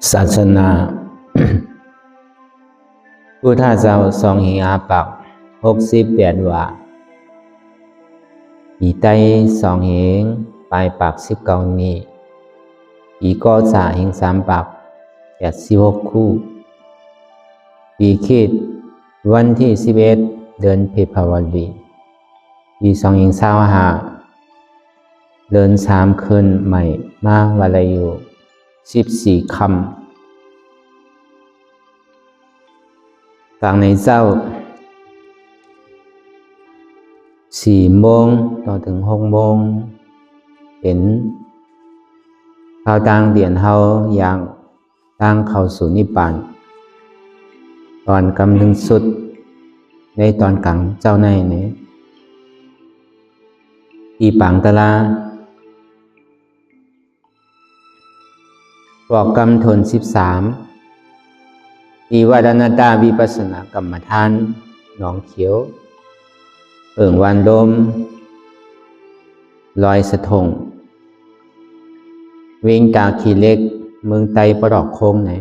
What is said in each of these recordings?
ศาสนา พุทธเจ้าทรงหิอาปัก68ว่าปีใต้สองเหงปลายปาก19นี้ปีก็สาเหง3ปาก86คู่ปีคิดวันที่11เดือนเพภาวดีปี2025เดือน3คืนใหม่มาวลายุ14ค่ำกลางในเจ้า4 โมงต่อถึง6 โมงเป็นข้าวต่างเดียนเฮาอย่างตั้งเข้าสู่นิพพานตอนกำลังสุดในตอนกลางเจ้าในนี้อีปังตะลาบอกกำทน13อีวาดนาตาวิปัสสนากรรมฐานหนองเขียววันลมลอยสะทงวิ่งตาขีเล็กเมืองไตประดอกโค้งไหน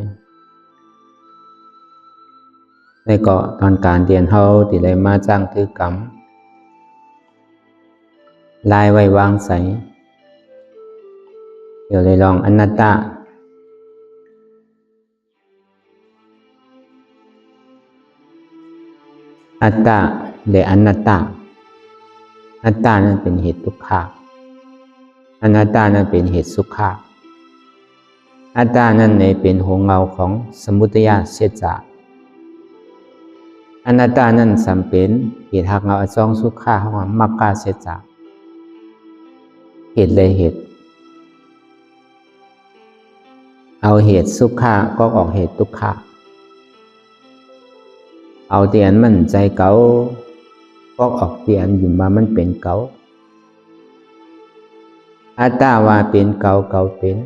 ในเกาะตอนการเรียนเฮาติเลยมาจ้างถือกรรมลายไว้วางใสเดี๋ยวเลยลองอนัตตาอัตตาและอนัตตาอัตตานั้นเป็นเหตุทุกข์อนัตตานั้นเป็นเหตุสุขะอัตตานั้นในเป็นหัวเงาของสมุทัยเสียจากอนัตตานั้นสำเป็นเหตุหักเงาอจองสุขะของมรรคเสียจากเหตุเลยเหตุเอาเหตุสุขะก็ออกเหตุทุกข์เอาเตียนมันใจเก่าก็ออกเตียนอยู่มามันเป็นเก่าอัตตาว่าเป็นเก่าเก่าเป็น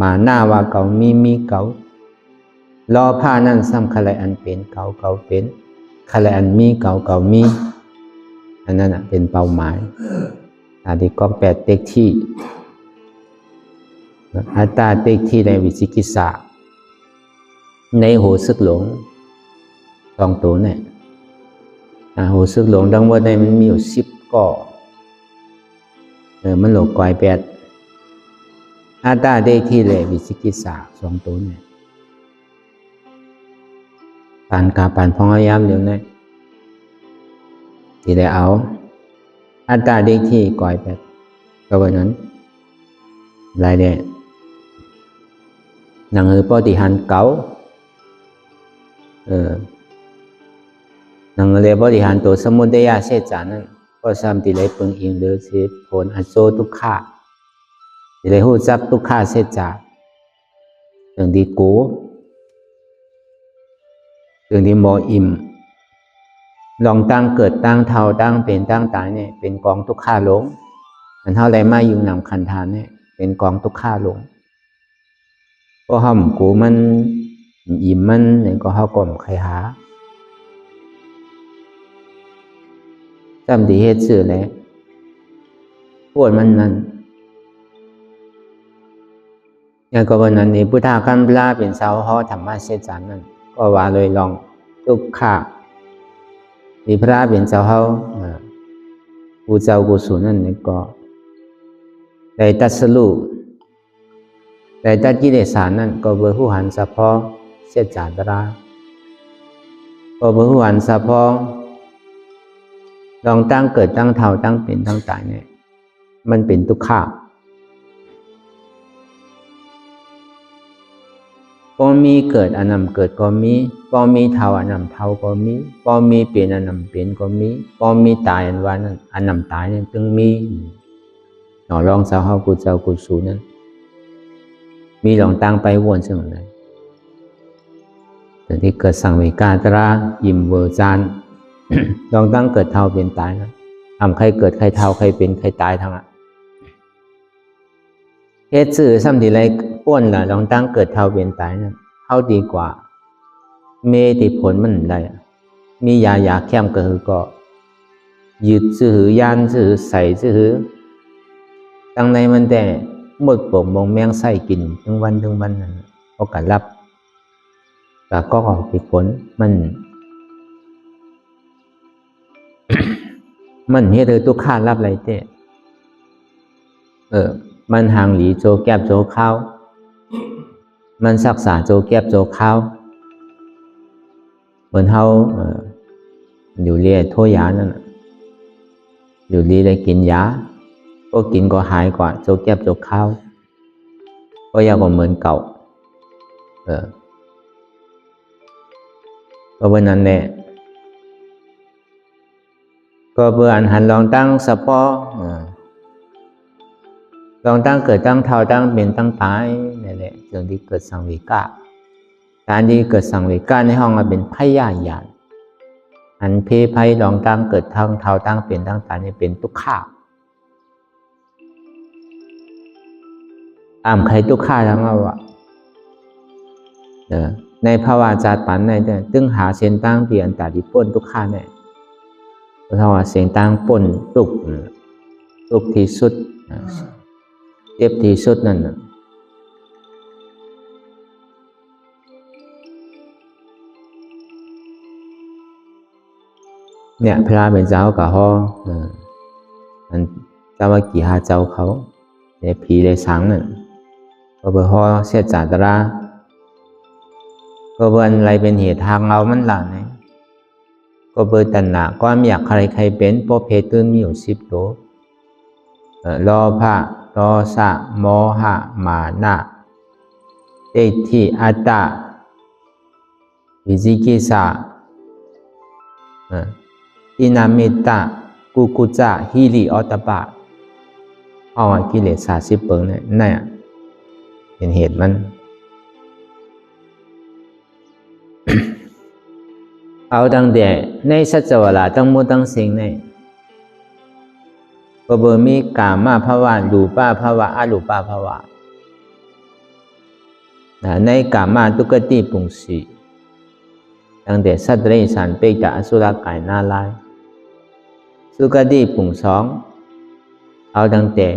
มาหน้าว่าเก่ามีเก่ารอผ้านั่นซ้ำขะไรอันเป็นเก่าเก่าเป็นขะไรอันมีเก่าเก่ามีอันนั้นเป็นเป้าหมายอันที่กอง8เต็กที่อัตตาเต็กที่ในวิจิกิจฉาในหูสึกหลง2 ตัวเนี่ยหูสึกหลงดังว่าในมันมีอยู่10ก่อมันหลงก่อย8อัตตาเต็กที่เลยวิจิกิจฉา2 ตัวเนี่ยปานกาปานพองอายามเดี๋ยวนี้ที่ได้เอาอัตตาเด็กที่ก่อย8ก็วันนั้นรายเดหนังปฏิหารเก่าหนังเรียบริหารตัวสมุทัยเสียจานั้นก็ซ้ำที่ได้ปึงอิงหรือเสียผลอโศทุกขาที่ได้หูจับทุกขาเสียจาเรื่องดีกูเรื่องที่โมอิ่มลองตั้งเกิดตั้งเท่าตั้งเป็นตั้งตายเนี่ยเป็นกองทุกขาหลงมันเท่าไรมาอยู่นำคันธานเนี่ยเป็นกองทุกขาหลงก็ห้อมกูมันอิ่มมันเนี่ยก็ห้ากลมใครหาจำดีเหตุสื่อเลยปวดมันนั่นอย่างกรณีนี้พุทธาคัมภีร์เป็นสาวฮอธรรมะเสจานั่นก็ว่าเลยลองทุกขะมีพระเป็นเจ้าเฮาผู้เจ้ากุศลนั่นนี่ก็ได้ตัดสรุปได้ตัดกิเลสนั่นก็เบอร์ผู้หันสะพอเสียจาตราก็เบอร์ผู้หันสะพอลองตั้งเกิดตั้งเท่าตั้งเป็นตั้งตายเนี่ยมันเป็นทุกขะพอมีเกิดอันนำเกิดก็มีพอมีเท่าอันนำเท่าก็มีพอมีเปลี่ยนอันนำเปลี่ยนก็มีพอมีตายอันว่านั้นอันนำตายนั้นจึงมีหนอลองสาวเฮากุเจ้ากุสูนั้นมีลองตั้งไปวนเสมอเลยแต่ที่เกิดสังเวกาตรายิมเวอร์จานลองตั้งเกิดเท่าเป็นตายนะทำใครเกิดใครเท่าใครเป็นใครตายทั้งนั้นเหตุสื่อซ้ำที่ไรป้วนล่ะลองตั้งเกิดเท่าเป็นตายนั่นเข้าดีกว่าเมติผลมันได้มียาแค้มก็คือก็ยืดซื่อยานซื่อใส่ซื่อตั้งในมันแต่หมดปกมองแมงไส้กินทั้งวันนั่น โอกาสรับแต่ก็ออกที่ผลมันเฮ็ดให้ทุกข้ารับอะไรเต้มันห่างหลีโจแก็บโจเข้ามันรักษาโจแก็บโจเข้าเหมือนเขาอยู่เรียโทษยานั่นอยู่ดีได้กินยาก็กินก็หายกว่าโจแก็บโจเข้าก็ยังก็เหมือนเก่าก็วันนั้นแหละก็เบื่ออันหันลองตั้งสะพอลองตั้งเกิดตั้งเท่าตั้งเป็นตั้งตายนี่แหละจึงที่เกิดสังเวกะการที่เกิดสังเวกะในห้องมันเป็นพยาญาณอันเพภัยลองตั้งเกิดทั้งเท่าตั้งเป็นตั้งตายนี่เป็นทุกข์ข้าใครทุกข์ข้าทั้งเอาในภาวะจัดปันในตึงหาเส้นตั้งเปลี่ยนแต่ที่ป้นทุกข์ข้าเนี่ยเพราะว่าเส้นตั้งป้นตุกที่สุดเจ็บที่สุดนั่นเนี่ยพระเป็นเจ้ากับพ่อมันเจ้าว่ากี่หาเจ้าเขาในผีในสังนั่นก็เป็นพ่อเสียจัตราก็เป็นอะไรเป็นเหตุทางเรามันหลังเนี่ยก็เป็นตัณหาความอยากใครเป็นเพราะเพศตื่นมีอยู่10 ตัวโลภะโทสะโมหะมานะทิฏฐิอัตตาวิจิกิจฉาอินามิตะกุกุจจะฮิริออตปะเอากิเลส30 เปิงเนี่ยนั่นเป็นเหตุมัน เอาตั้งแต่ในสัจวลาทั้งหมดทั้งสิ่งในก็บ่มีกามาภาวะรูปภาวะอรูปภาวะในกามาทุกติปุงสีตั้งแต่สัตว์เดรัจฉานเปรตอสุรกายนาลายสุกติปุง2เอาตั้งแต่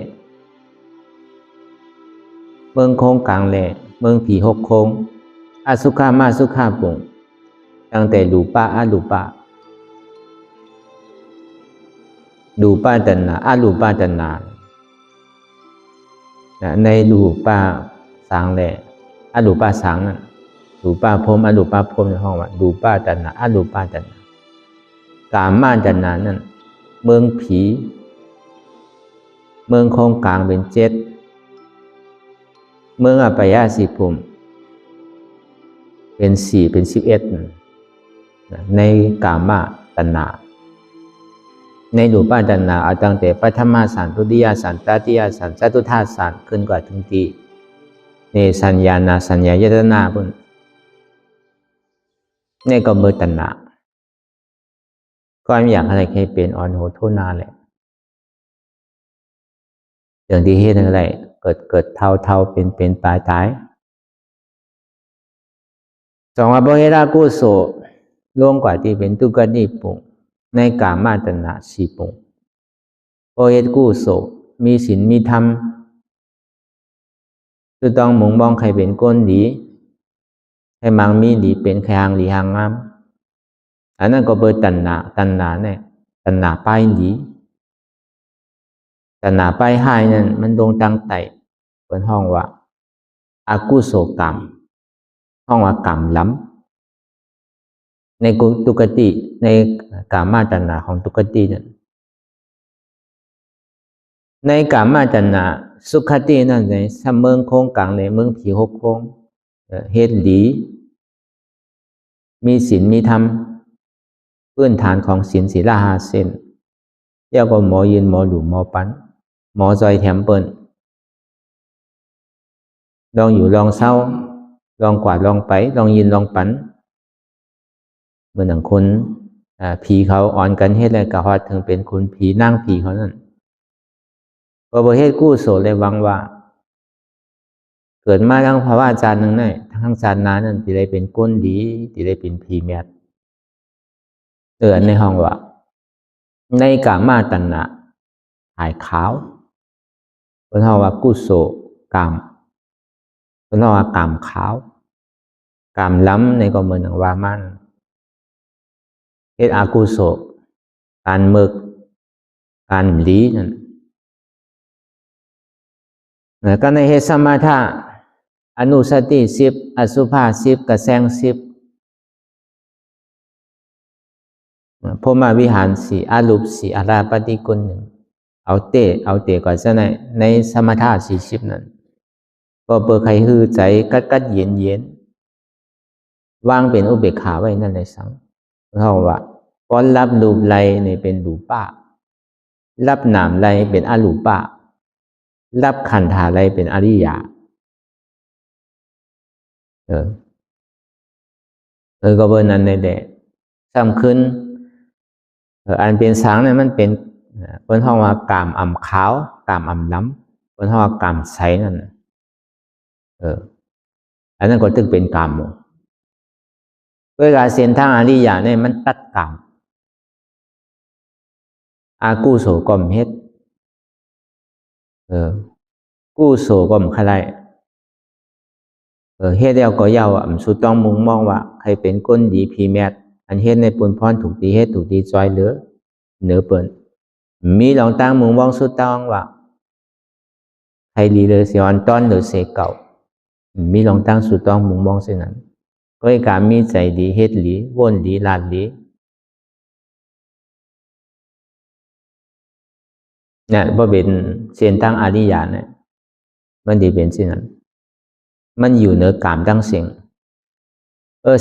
เมืองโคงกลางแหล่เมืองผี6 โคงอสุขามาสุขาปุงตั้งแต่รูปะอรูปะรูปะตัณหาอรูปะตัณหาในรูปะสังแหละอรูปะสังรูปะพรหมอรูปะพรหมในห้องว่ารูปะตัณหาอรูปะตัณหากามตัณหานั่นเมืองผีเมืองโคงกลางเป็น7เมืองอัปยาสีภูมิเป็น4เป็น11ในกามตัณหาในรูปตัณหาเอาตั้งแต่ปฐมฌานทุติยฌานตติยฌานจตุตถฌานขึ้นกว่าถึงที่ในสัญญาณสัญญายตนะพุ่นนี่ก็เมื่อตัณหาก็ไม่อยากอะไรใครเป็นอ่อนโหดโทษนาแหละอย่างที่เห็นอะไรเกิดเท่าเป็นตายสองอภิรากุโสล่วงกว่าที่เป็นทุกข์นิปุงในกามาตัณหา4 ปุงโอเอตกุโสมีศีลมีธรรมคือต้องมองใครเป็นก้นดีให้มังมีดีเป็นใครหางดีหางงามอันนั้นก็เป็นตัณหาเนี่ยตัณหาไปดีตัณหาไปหายนั่นมันดงตั้งไต่เป็นห้องว่าอากุโสกรรมห้องว่ากรรมล้ำในตุกติในกามาตัณหาของตุกตินั่นในกามาตัณหาสุขตินั่นในเมืองโคงกลางในเมืองผี6 โคงเฮ็ดดีมีศีลมีธรรมพื้นฐานของศีลศีล5 เส้นเรียกว่าหมอยืนหมอหลูหมอปันหมอจอยแถมเปิ้นลองอยู่ลองเศร้าลองกวาดลองไปลองยืนลองปันเหมือนอย่างคนผีเขาอ่อนกันเฮ็ดอะไรกะฮอดถึงเป็นคนผีนั่งผีเขานั่นพอบ่เฮ็ดกู้โสเลยวังว่าเกิดมาทั้งภาวะอาจารย์นึงนั่นทั้งชาติหน้านั่นสิได้เป็นก้นดีสิได้เป็นผีแมดในห้องว่าในกามาตัณหาหายขาวเพิ่นเฮาว่ากุโสกรรม เรียกว่ากามขาวกามล้ำในก็เหมือนอย่างว่ามันเฮ็ดอากุศลการมึกการหลีนั่นก็ในเฮ็ดสมาธิอนุสติ10อสุภา10กระแสง10พรหมวิหาร4อารูป4อาราปฏิกุล1เอาเตก็จะในสมถะ40นั้นก็เปิดใครฮือใจกัดเย็นวางเป็นอุเบกขาไว้นั่นเลยสังเขาว่าป้อนรับรูปไรในเป็นรูปะรับนามไรเป็นอรูปะรับขันธาไรเป็นอริยะก็เบอร์นั้นในแดดซ้ำขึ้นอันเป็นสังเนี่ยมันเป็นเปิ้นห้องว่ากามอ่ำขาวกามอ่ำล้ำเปิ้นห้องว่ากามใสนั่นอันนั้นก็ตึกเป็นกามเวลาเส้นทางอริยะเนี่ยมันตัดกามอากุโสกมเฮ็ดกุโสกมขะไรเฮ็ดแล้วก็ยาวสุดต้องมุ่งมองว่าใครเป็นก้นดีพีแมทอันเฮ็ดในปุนพรถูกดีเฮ็ดถูกดีจอยเหลือเหนือเปิ้นมีหลองตั้งมุ่งมองสุดต้องว่าใครดีเลยเสียอันต้อนหรือเสเก่ามีหลองตั้งสุดต้องมุ่งมองเช่นนั้นก็ให้การมีใจดีเฮ็ดหลีวนหลีลาดหลีเนี่ยบ่เป็นเส้นทางอริยะเนี่ยมันดีเป็นเช่นนั้นมันอยู่เหนือกามทั้งสิ่ง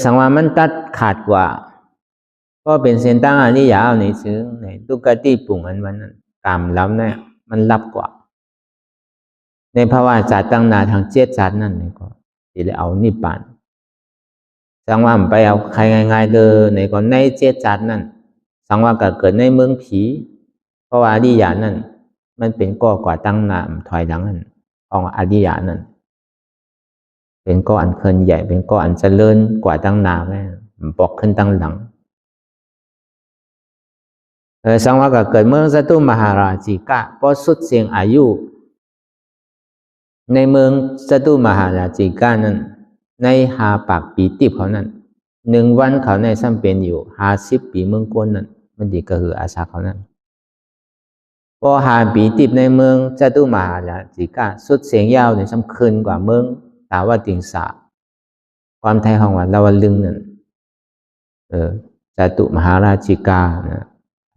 สังว่ามันตัดขาดกว่าก็เป็นเส้นทางอริยะในซึ่งในทุกขติปุ่งอันมันกามล้ำเนี่ยมันลับกว่าในภาวะจัดตั้งนาทางเจตจัดนั่นนี่ก็สิได้เอานิพพานสังว่าไปเอาใครง่ายๆเด้อในก็ในเจตจัดนั่นสังว่าก็เกิดในเมืองผีเพราะว่าอริยะนั่นมันเป็นก่อกว่าตั้งนาถอยหลังนั่นของอริยะนั่นเป็นก้อนอันเคลื่อนใหญ่เป็นก้อนอันเจริญกว่าตั้งนาแม่บอกขึ้นตั้งหลังสังว่าก็เกิดเมืองจตุมหาราชิกะพอสุดเสียงอายุในเมืองจตุมหาราชิกะนั้นใน5 ปากปีติบเขานั้น1 วันเขาในซ้ำเป็นอยู่50 ปีเมืองก้นนั้นมันดีก็คืออาสาเขานั้นพอ5 ปีติบในเมืองจตุมหาราชิกะสุดเสียงยาวในซ้ำคืนกว่าเมืองสาวติงสาความไทยของว่าเราลึงนั่นจตุมหาราชิกานะ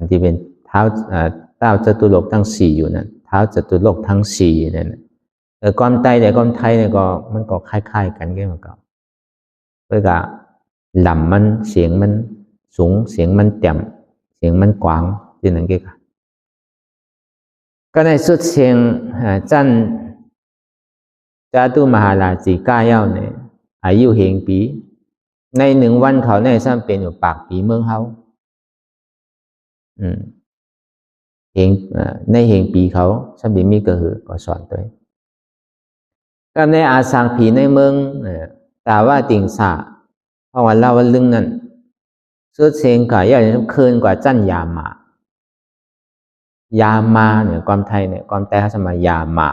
ที่เป็นเท้าจตุโลกทั้ง4อยู่นั่นเท้าจตุโลกทั้ง4นั่นความไทยแต่ความไทยเนี่ยก็มันก็คล้ายๆกันแค่เหมือนกันเพื่อกับลำมันเสียงมันสูงเสียงมันแจ่มเสียงมันกว้างที่นั่นก็ในสุดเสียงจันจตุมหาราชิกาเย้าเนี่ยอายุเหงปีใน1 วันเขาในซ้ำเป็นอยู่ปากปีเมืองเขาเหงในเหงปีเขาซ้ำปีมีก็คือก็สอนตัวก็ในอาสังผีในเมืองแต่ว่าติงสาเพราะว่าเล่าว่าลึงนั่นสุดเสียงก็ย่าจะคืนกว่าจันยามมาเนี่ยความไทยเนี่ยความไทยเขาสมัยยามา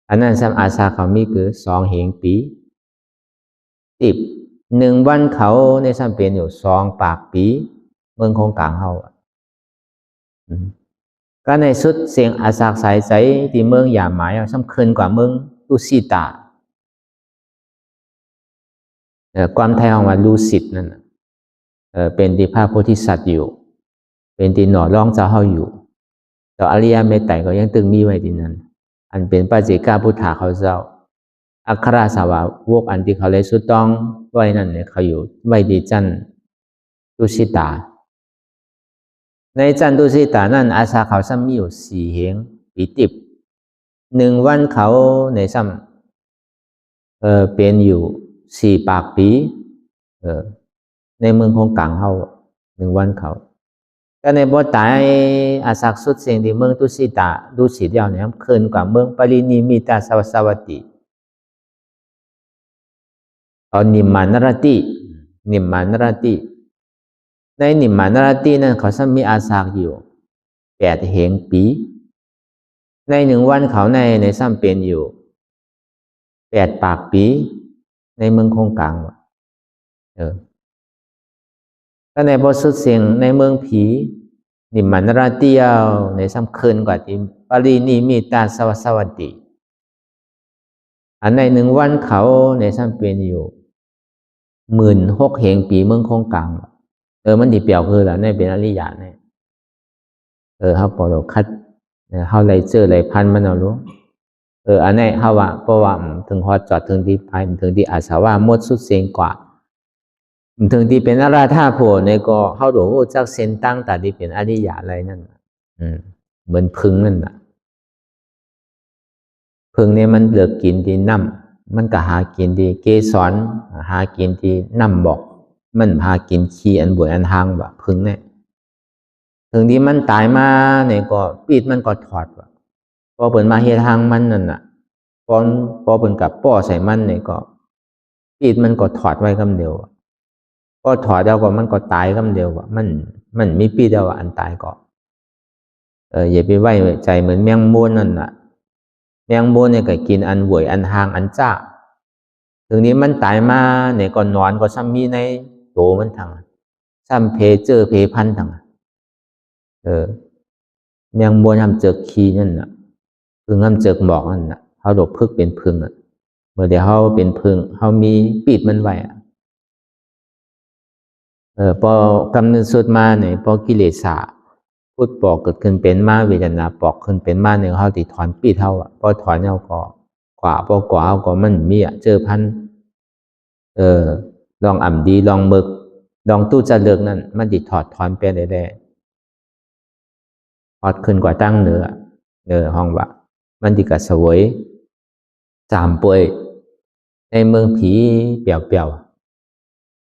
อันนั้นซ้ำอาสาเขามีคือ2 เหงปีติบ1 วันเขาในซ้ำเป็นอยู่2 ปากปีเมืองคงกลางเขาก็ในสุดเสียงอาสาสายใจที่เมืองยาหมายซ้ำคืนกว่าเมืองลูซิตาความไทยของว่าลูซิตนั่นเป็นที่พระโพธิสัตว์อยู่เป็นที่หน่อร่องเจ้าเฮาอยู่แต่อริยเมตไตรก็ยังตึงมีไว้ที่นั้นอันเป็นปัจเจกพุทธาเขาเจ้าอัครสาวกอันที่เขาเลยสุดต้องไว้นั่นเนี่ยเขาอยู่ไว้ดีจันตุสิตาในจันตุสิตานั่นอาสาเขาซ้ำมีอยู่4 เหงปีติบ1 วันเขาในซ้ำเป็นอยู่4 ปากปีในเมืองของกลางเขา1 วันเขาก็ในบ่ตายอาศักสุดเสียงที่เมืองตุสิตาดูสิเดียวเนี่ยคืนกว่าเมืองปรินิมิตาสวัสตินิมมานรติในนิมมานรตินั้นเขาซ้ำมีอาศักอยู่8 เหงปีใน1 วันเขาในซ้ำเป็นอยู่ 8 ปากปีในเมืองคงกลางก็ในบทสุดเสียงในเมืองผีนิมันราเตียวในสำคัญกว่าที่ปารีนีมีตาสวัสดีอันใน1 วันเขาในซ้ำเป็นอยู่16,000 เหงปีเมืองคงกลางมันที่เปรียวคือแล้วในเป็นอริยะเนี่ยเขาปล่อยคัดเขาเลยเจอเลยพันมันเอารู้อันนี้เขาว่าเพราะว่าถึงฮอดจอดถึงที่ไปถึงที่อาสาวะมดสุดเสียงกว่าถึงที่เป็นอาราธาโผในก็เขาดูว่าจากเส้นตั้งแต่ที่เป็นอริยะอะไรนั่นเหมือนพึ่งนั่นน่ะพึ่งเนี่ยมันเลือกกินที่น้ำมันก็หากินที่เกสรหากินที่น้ำบอกมันหากินขี้อันบวยอันหางแบบพึ่งเนี่ยถึงที่มันตายมาเนี่ยก็ปีดมันก็ถอดว่ะพอเปิดมาเฮ็ดทางมันนั่นน่ะพอเปิดกับป้อใส่มันเนี่ยก็ปีดมันก็ถอดไว้คำเดียวก็ถอดแล้วก็มันก็ตายคำเดียวว่ะมันมีปีดแล้วอันตายก็อย่าไปไว้ใจเหมือนแมงมุมนั่นน่ะแมงมุมเนี่ยก็กินอันหวยอันหางอันจ้าถึงนี้มันตายมาเนี่ยก็นอนก็ซ้ำมีในโตมันทั้งซ้ำเพเจอเพพันทั้งแมงมุมทำเจอขี้นั่นน่ะพึ่งทำเจอหมอกนั่นน่ะเขาดกพึกเป็นพึ่งอ่ะเมื่อเดี๋ยวเขาเป็นพึ่งเขามีปีดมันไว้อ่ะพอกำเนิดสุดมาเนี่ยพอกิเลสพูดปอกเกิดขึ้นเป็นมาเวทนาปอกขึ้นเป็นมาเนี่ยเขาติถอนปีดเท่าอ่ะพอถอนเอาก็กว่าพอกว่าเอาก็มันมีอ่ะเจอพันลองอ่ำดีลองมึกลองตู้จะเลิกนั่นมันติถอดถอนไปได้ถอดขึ้นกว่าตั้งเนื้อห้องว่ามันติกระสวยจามป่วยในเมืองผีเปี่ยว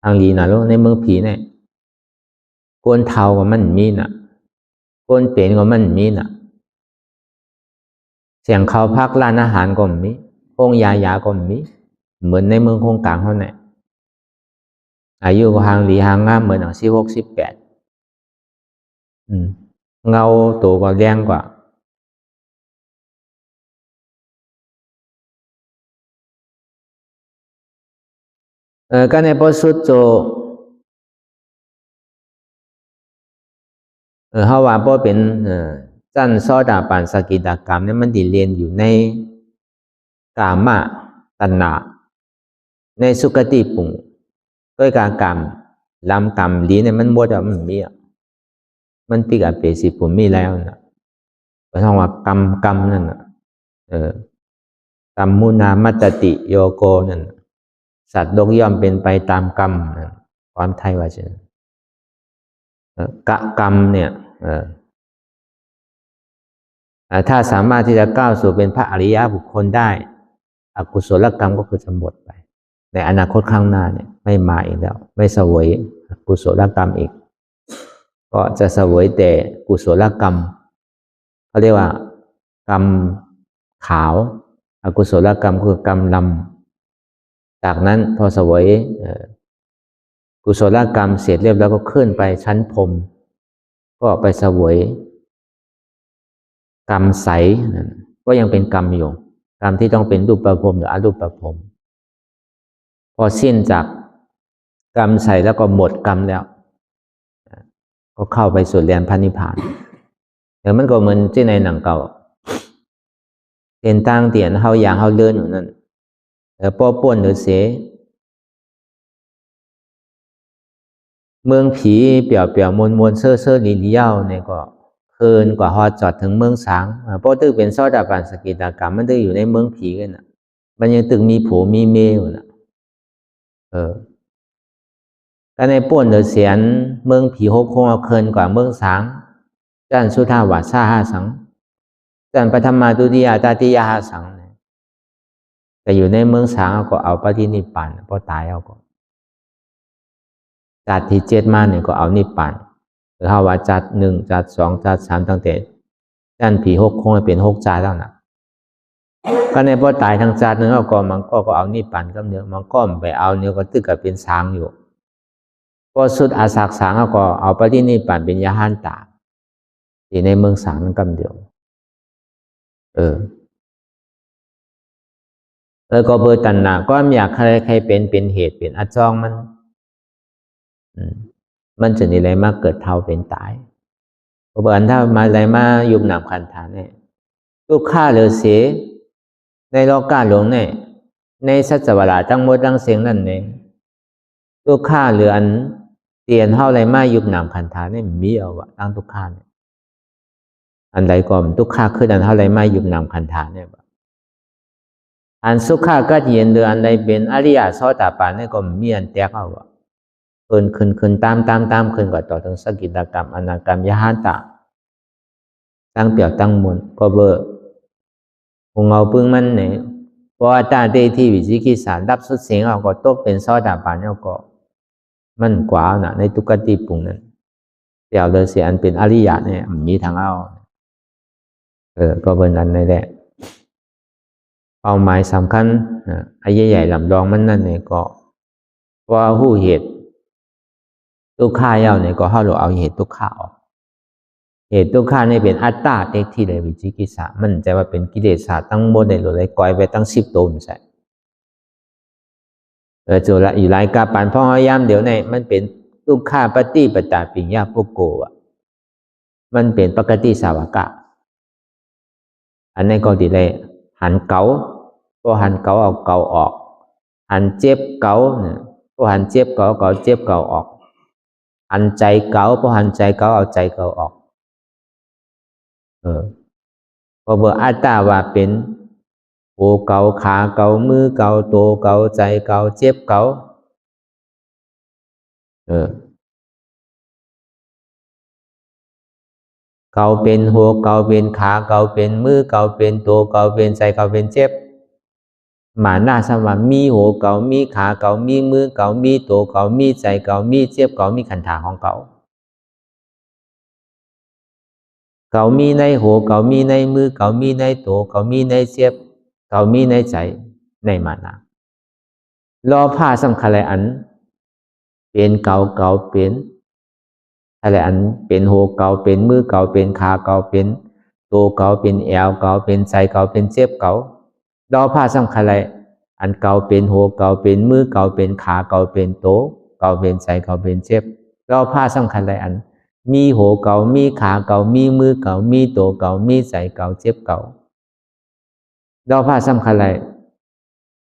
ทางลีนะลูกในเมืองผีเนี่ยโกนเทาก็มันมีน่ะโกนเป็นก็มันมีน่ะเสียงเขาพักร้านอาหารก็มีโค้งยาก็มีเหมือนในเมืองคงกลางเขาเนี่ยอายุก็ห่างดีห่างงามเหมือนหนัง16-18เงาตัวก็แรงกว่าก็ในพอสุดโจเขาว่าพอเป็นจันโซดาปันสกิตากรรมเนี่ยมันดีเรียนอยู่ในกามะตัณหาในสุคติปุ่งด้วยการกรรมลำกรรมลีเนี่ยมันบวชมันมีมันติกับเปสิปุ่มมีแล้วนะเพราะฉะนั้นว่ากรรมนั่นนะกรรมมุนามัตติโยโกนั่นสัตว์โลกย่อมเป็นไปตามกรรมความไทยว่าเช่นกรรมเนี่ยถ้าสามารถที่จะก้าวสู่เป็นพระอริยบุคคลได้อกุศลกรรมก็คือจะหมดไปในอนาคตข้างหน้าเนี่ยไม่มาอีกแล้วไม่เสวยกุศลกรรมอีกก็จะเสวยแต่กุศลกรรมเขาเรียกว่ากรรมขาวอกุศลกรรมคือกรรมดำจากนั้นพอเสวยกุศลกรรมเสร็จเรียบแล้วก็ขึ้นไปชั้นพรหมก็ไปเสวยกรรมใสก็ยังเป็นกรรมอยู่กรรมที่ต้องเป็นรูปประพรมหรืออรูปประพรมพอสิ้นจากกรรมใสแล้วก็หมดกรรมแล้วก็เข้าไปสู่แดนพระนิพพานเดี๋ยวมันก็เหมือนที่ในหนังเก่าเป็นตั้งเตียนเฮาอย่างเฮาเลื่อนอยู่นั่นป้อป่วนหรือเสเมืองผีเปี่ยวมวลเซ่อลีเย้าเนี่ยก็เคินกว่าฮอดจอดถึงเมืองสางเพราะตึกเป็นซอดาปันสกิตากรรมมันตึกอยู่ในเมืองผีกันน่ะมันยังตึกมีผัวมีเมย์อยู่น่ะก็ในป่วนหรือเสียนเมืองผีโฮคงเอาเคินกว่าเมืองสางจันสุทาวาซาหาสังจันปฐมาตุติยาตาติยาหาสังแต่อยู่ในเมืองสางก็เอาปฏินิพพานพอตายเอาก็จัดที่7มาเนี่ยก็เอานิพพานหรือว่าจัด1จัด2จัด3ตั้งแต่จันผี6คงเป็น6จัดแล้วนะก็ในพอตายทางจัดนึงก็มันก็เอานิพพานกับเนื้อมันก็ไปเอาเนื้อก็ตึกกับเป็นสางอยู่พอสุดอาศักสางก็เอาปฏินิพพานเป็นยาหันตาที่ในเมืองสางนั้นกำเดียว ก็เบอร์ตันหนาก็อยากใครเป็นเหตุเป็นอาจองมันจะนี่อะไรมาเกิดเท่าเป็นตายก็เบอร์อันถ้ามาอะไรมายุบหนามคันฐานเนี่ยลูกค้าเหลือเสียในโลกาหลวงเนี่ยในสัจวราทั้งหมดทั้งเสียงนั่นเองลูกค้าเหลืออันเตียนเท่าไรมายุบหนามคันฐานเนี่ยมีเอาวะตั้งทุกข้าเนี่ยอันใดก่อนทุกข้าขึ้นอันเท่าไรมายุบหนามคันฐานเนี่ยอันสุขาก็เย็นเดือนอันใดเป็นอริยโสดาปันเนี่ยก็มีอันแตกเอาวะขึ้นตามขึ้นกว่าต่อถึงสกิตกรรมอนาคกรรมยหันตะตั้งเปี่ยวตั้งมนก็เบอร์หงเอาพึ่งมันเนี่ยเพราะว่าตาเดที่วิจิกิจสารดับสุดเสียงเอาก็ตกเป็นโสดาปันเอาก็มันกว่าน่ะในตุกติปุ่งนั้นเดี๋ยวเลยเสียอันเป็นอริยะเนี่ยมีทางเอาก็เป็นอันนี้แหละเป้าหมายสำคัญไอ้ใหญ่ๆลำดองมันนั่นเนี่ยก็ว่าหู้เหตุทุกข้าเย้าเนี่ยก็เข้าเราเอาเหตุทุกข้าออกเหตุทุกข้าเนี่ยเป็นอัตตาเต็กที่เลยวิจิกิจสามันจะว่าเป็นกิเลสตั้งหมดในหลุดเลยก่อยไปตั้ง10 ตนใช่จุละอยู่หลายกาปันพ่อยามเดี๋ยวเนี่ยมันเป็นทุกข้าปฏิปตาปิญญาปุโกะมันเป็นปกติสาวกะอันนี้ก็ดีเลยหันเกาพอหันเกาเอาเกาออกหันเจ็บเกาเนี่ยพอหันเจ็บเกาเจ็บเกาออกหันใจเกาพอหันใจเกาเอาใจเกาออกพอเบอร์อัตตาว่าเป็นโอเกาขาเกามือเกาตัวเกาใจเกาเจ็บเกาเกาเป็นหัวเกาเป็นขาเกาเป็นมือเกาเป็นตัวเกาเป็นใจเกาเป็นเจ็บหมาหน้าสมว่ามีหัวเกามีขาเกามีมือเกามีตัวเกามีใจเกามีเจ็บเกามีขันธ์ของเกาเกามีในหัวเกามีในมือเกามีในตัวเกามีในเจ็บเกามีในใจในหมาหน้ารอผ้าสำคัญอะไรอันเป็นเกาเป็นอะไรอันเป็นหัวเกาเป็นมือเกาเป็นขาเกาเป็นตัวเกาเป็นแอวเกาเป็นใจเกาเป็นเจ็บเการอผ้าสำคัญอะไรอันเกาเป็นหัวเกาเป็นมือเกาเป็นขาเกาเป็นโตเกาเป็นใจเกาเป็นเจ็บรอผ้าสำคัญอะไรอันมีหัวเกามีขาเกามีมือเกามีโตเกามีใจเกาเจ็บเการอผ้าสำคัญอะไร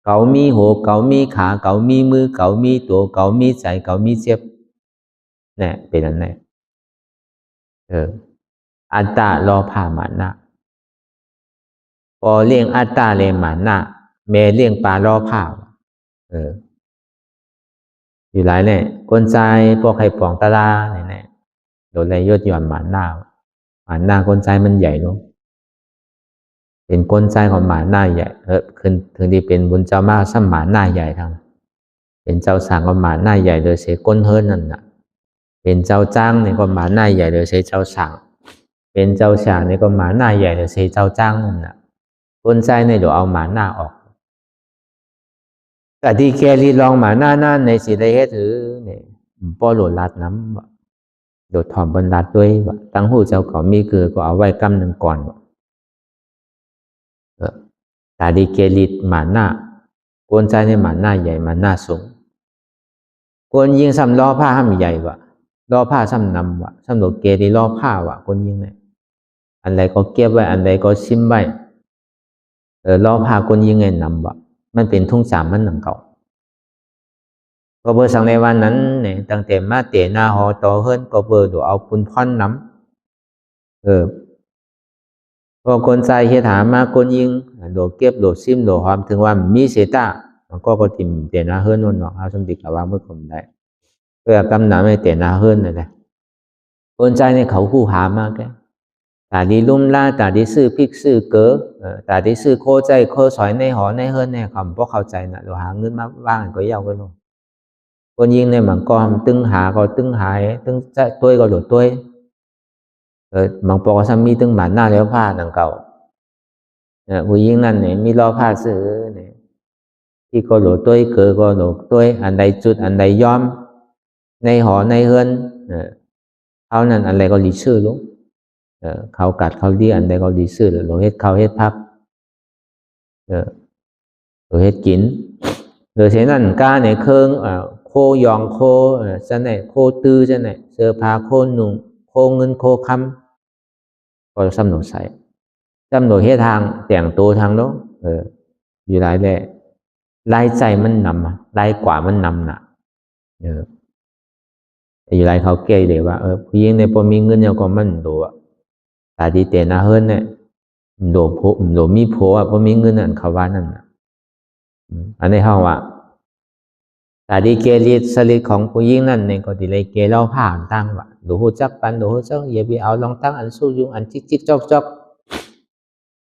เกามีหัวเกามีขาเกามีมือเกามีโตเกามีใจเกามีเจ็บเนี่ยเป็นอันไหนอัตตารอผ้าหมานะพอเลี้ยงอัตตาเลยหมานะแม่เลี้ยงปลารอผ้าอยู่หลายเนี่ยคนใจพวกใครปองตาลาเนี่ยโดนอะไรยศหย่อนหมาหน้าคนใจมันใหญ่ลงเป็นคนใจของหมาหน้าใหญ่ถึงที่เป็นบุญเจ้ามากซ้ำหมาหน้าใหญ่ทำเป็นเจ้าสางของหมาหน้าใหญ่เลยเสียก้นเฮิร์นนั่นน่ะเป็นเจ้าจ้างเนี่ยก็หมาหน้าใหญ่เลยเสียเจ้าสางเป็นเจ้าสางเนี่ยก็หมาหน้าใหญ่เลยเสียเจ้าจ้างนั่นน่ะคนใจเนี่ยเดี๋ยวเอาหมาหน้าออกแต่ที่แกรีลองหมาหน้าในสิได้เฮ็ดถือเนี่ยป้อโหลดลัดน้ำโดดถอมบนลัดด้วยว่าตั้งหูเจ้าเขามีคือก็เอาไว้กำหนึ่งก่อนแต่ดีแกรีหมาหน้าคนใจในหมาหน้าใหญ่หมาหน้าสูงคนยิงซ้ำล้อผ้าห้ามใหญ่วะล้อผ้าซ้ำนำวะซ้ำโดดเกรีล้อผ้าวะคนยิงเนี่ยอันใดก็เก็บไว้อันใดก็ชิมไว้ล้อผ้าคนยิงไงนำวะมันเป็นทุ่งสามมันหนังเก่าก็เบอร์สังในวันนั้นเนี่ยตั้งแต่มาเตะหน้าหอต่อเฮิรนก็เบอร์ดูเอาปุนพ่อนน้ำพอคนใจเฮถามมาคนยิงโดดเก็บโดดซิมโดดหอมถึงว่ามีเสตามันก็ติ่มเตะหน้าเฮิรนนู่นเนาะเอาสมติกับว่าเมื่อผมได้เพื่อกำน้ำให้เตะหน้าเฮิรนเลยคนใจในเขาคู่หามากแกตาดีลุ่มล่าตาดีซื้อพริกซื้อเก๋ตาดีซื้อโคใจโคสอยในหอในเฮิรนเนี่ยคำพวกเข้าใจนะเราหาเงินมาว่างก็ยาวกันลงคนยิงในมังกรตึงหาก็ตึงหายตึงจะตัวก็หลุดตัวมังปอก็ซ้ำมีตึงหมันหน้าแล้วผ้าหนังเก่าผู้ยิงนั่นเนี่ยมีล้อผ้าซื้อเนี่ยที่ก็หลุดตัวเกิดก็หลุดตัวอันใดจุดอันใดย้อมในหอในเฮือนเขานั่นอันใดก็หลีชื่อลุงเขากัดเขาดีอันใดก็หลีชื่อหรือเฮ็ดเขาเฮ็ดพับ ตัวเฮ็ดกินโดยเช่นนั้นการในเครื่องโคยองโคจะไหนโคตื้อจะไหนเสื้อผ้าโคนุ่งโคเงินโคคำก็สำหรับใส่สำหรับเฮ็ดทางแต่งตัวทางโน้อยู่หลายแหละรายใจมันนำรายกว่ามันนำน่ะอยู่หลายเขาเกยเลยว่าผู้หญิงในพอมีเงินเนี่ยก็มันโดตาดีเตนะเฮิรนเนี่ยโดมีผัวพอมีเงินนั่นเขาว่านั่นอันในห้องว่าตาดีเกลีสลิดของผู้หญิงนั่นเนี่ยก็ดีเลยเกเล่าผ่านตั้งว่าดูหูจักปันดูหูจักอย่าไปเอาลองตั้งอันสู้ยุงอันจิกจอก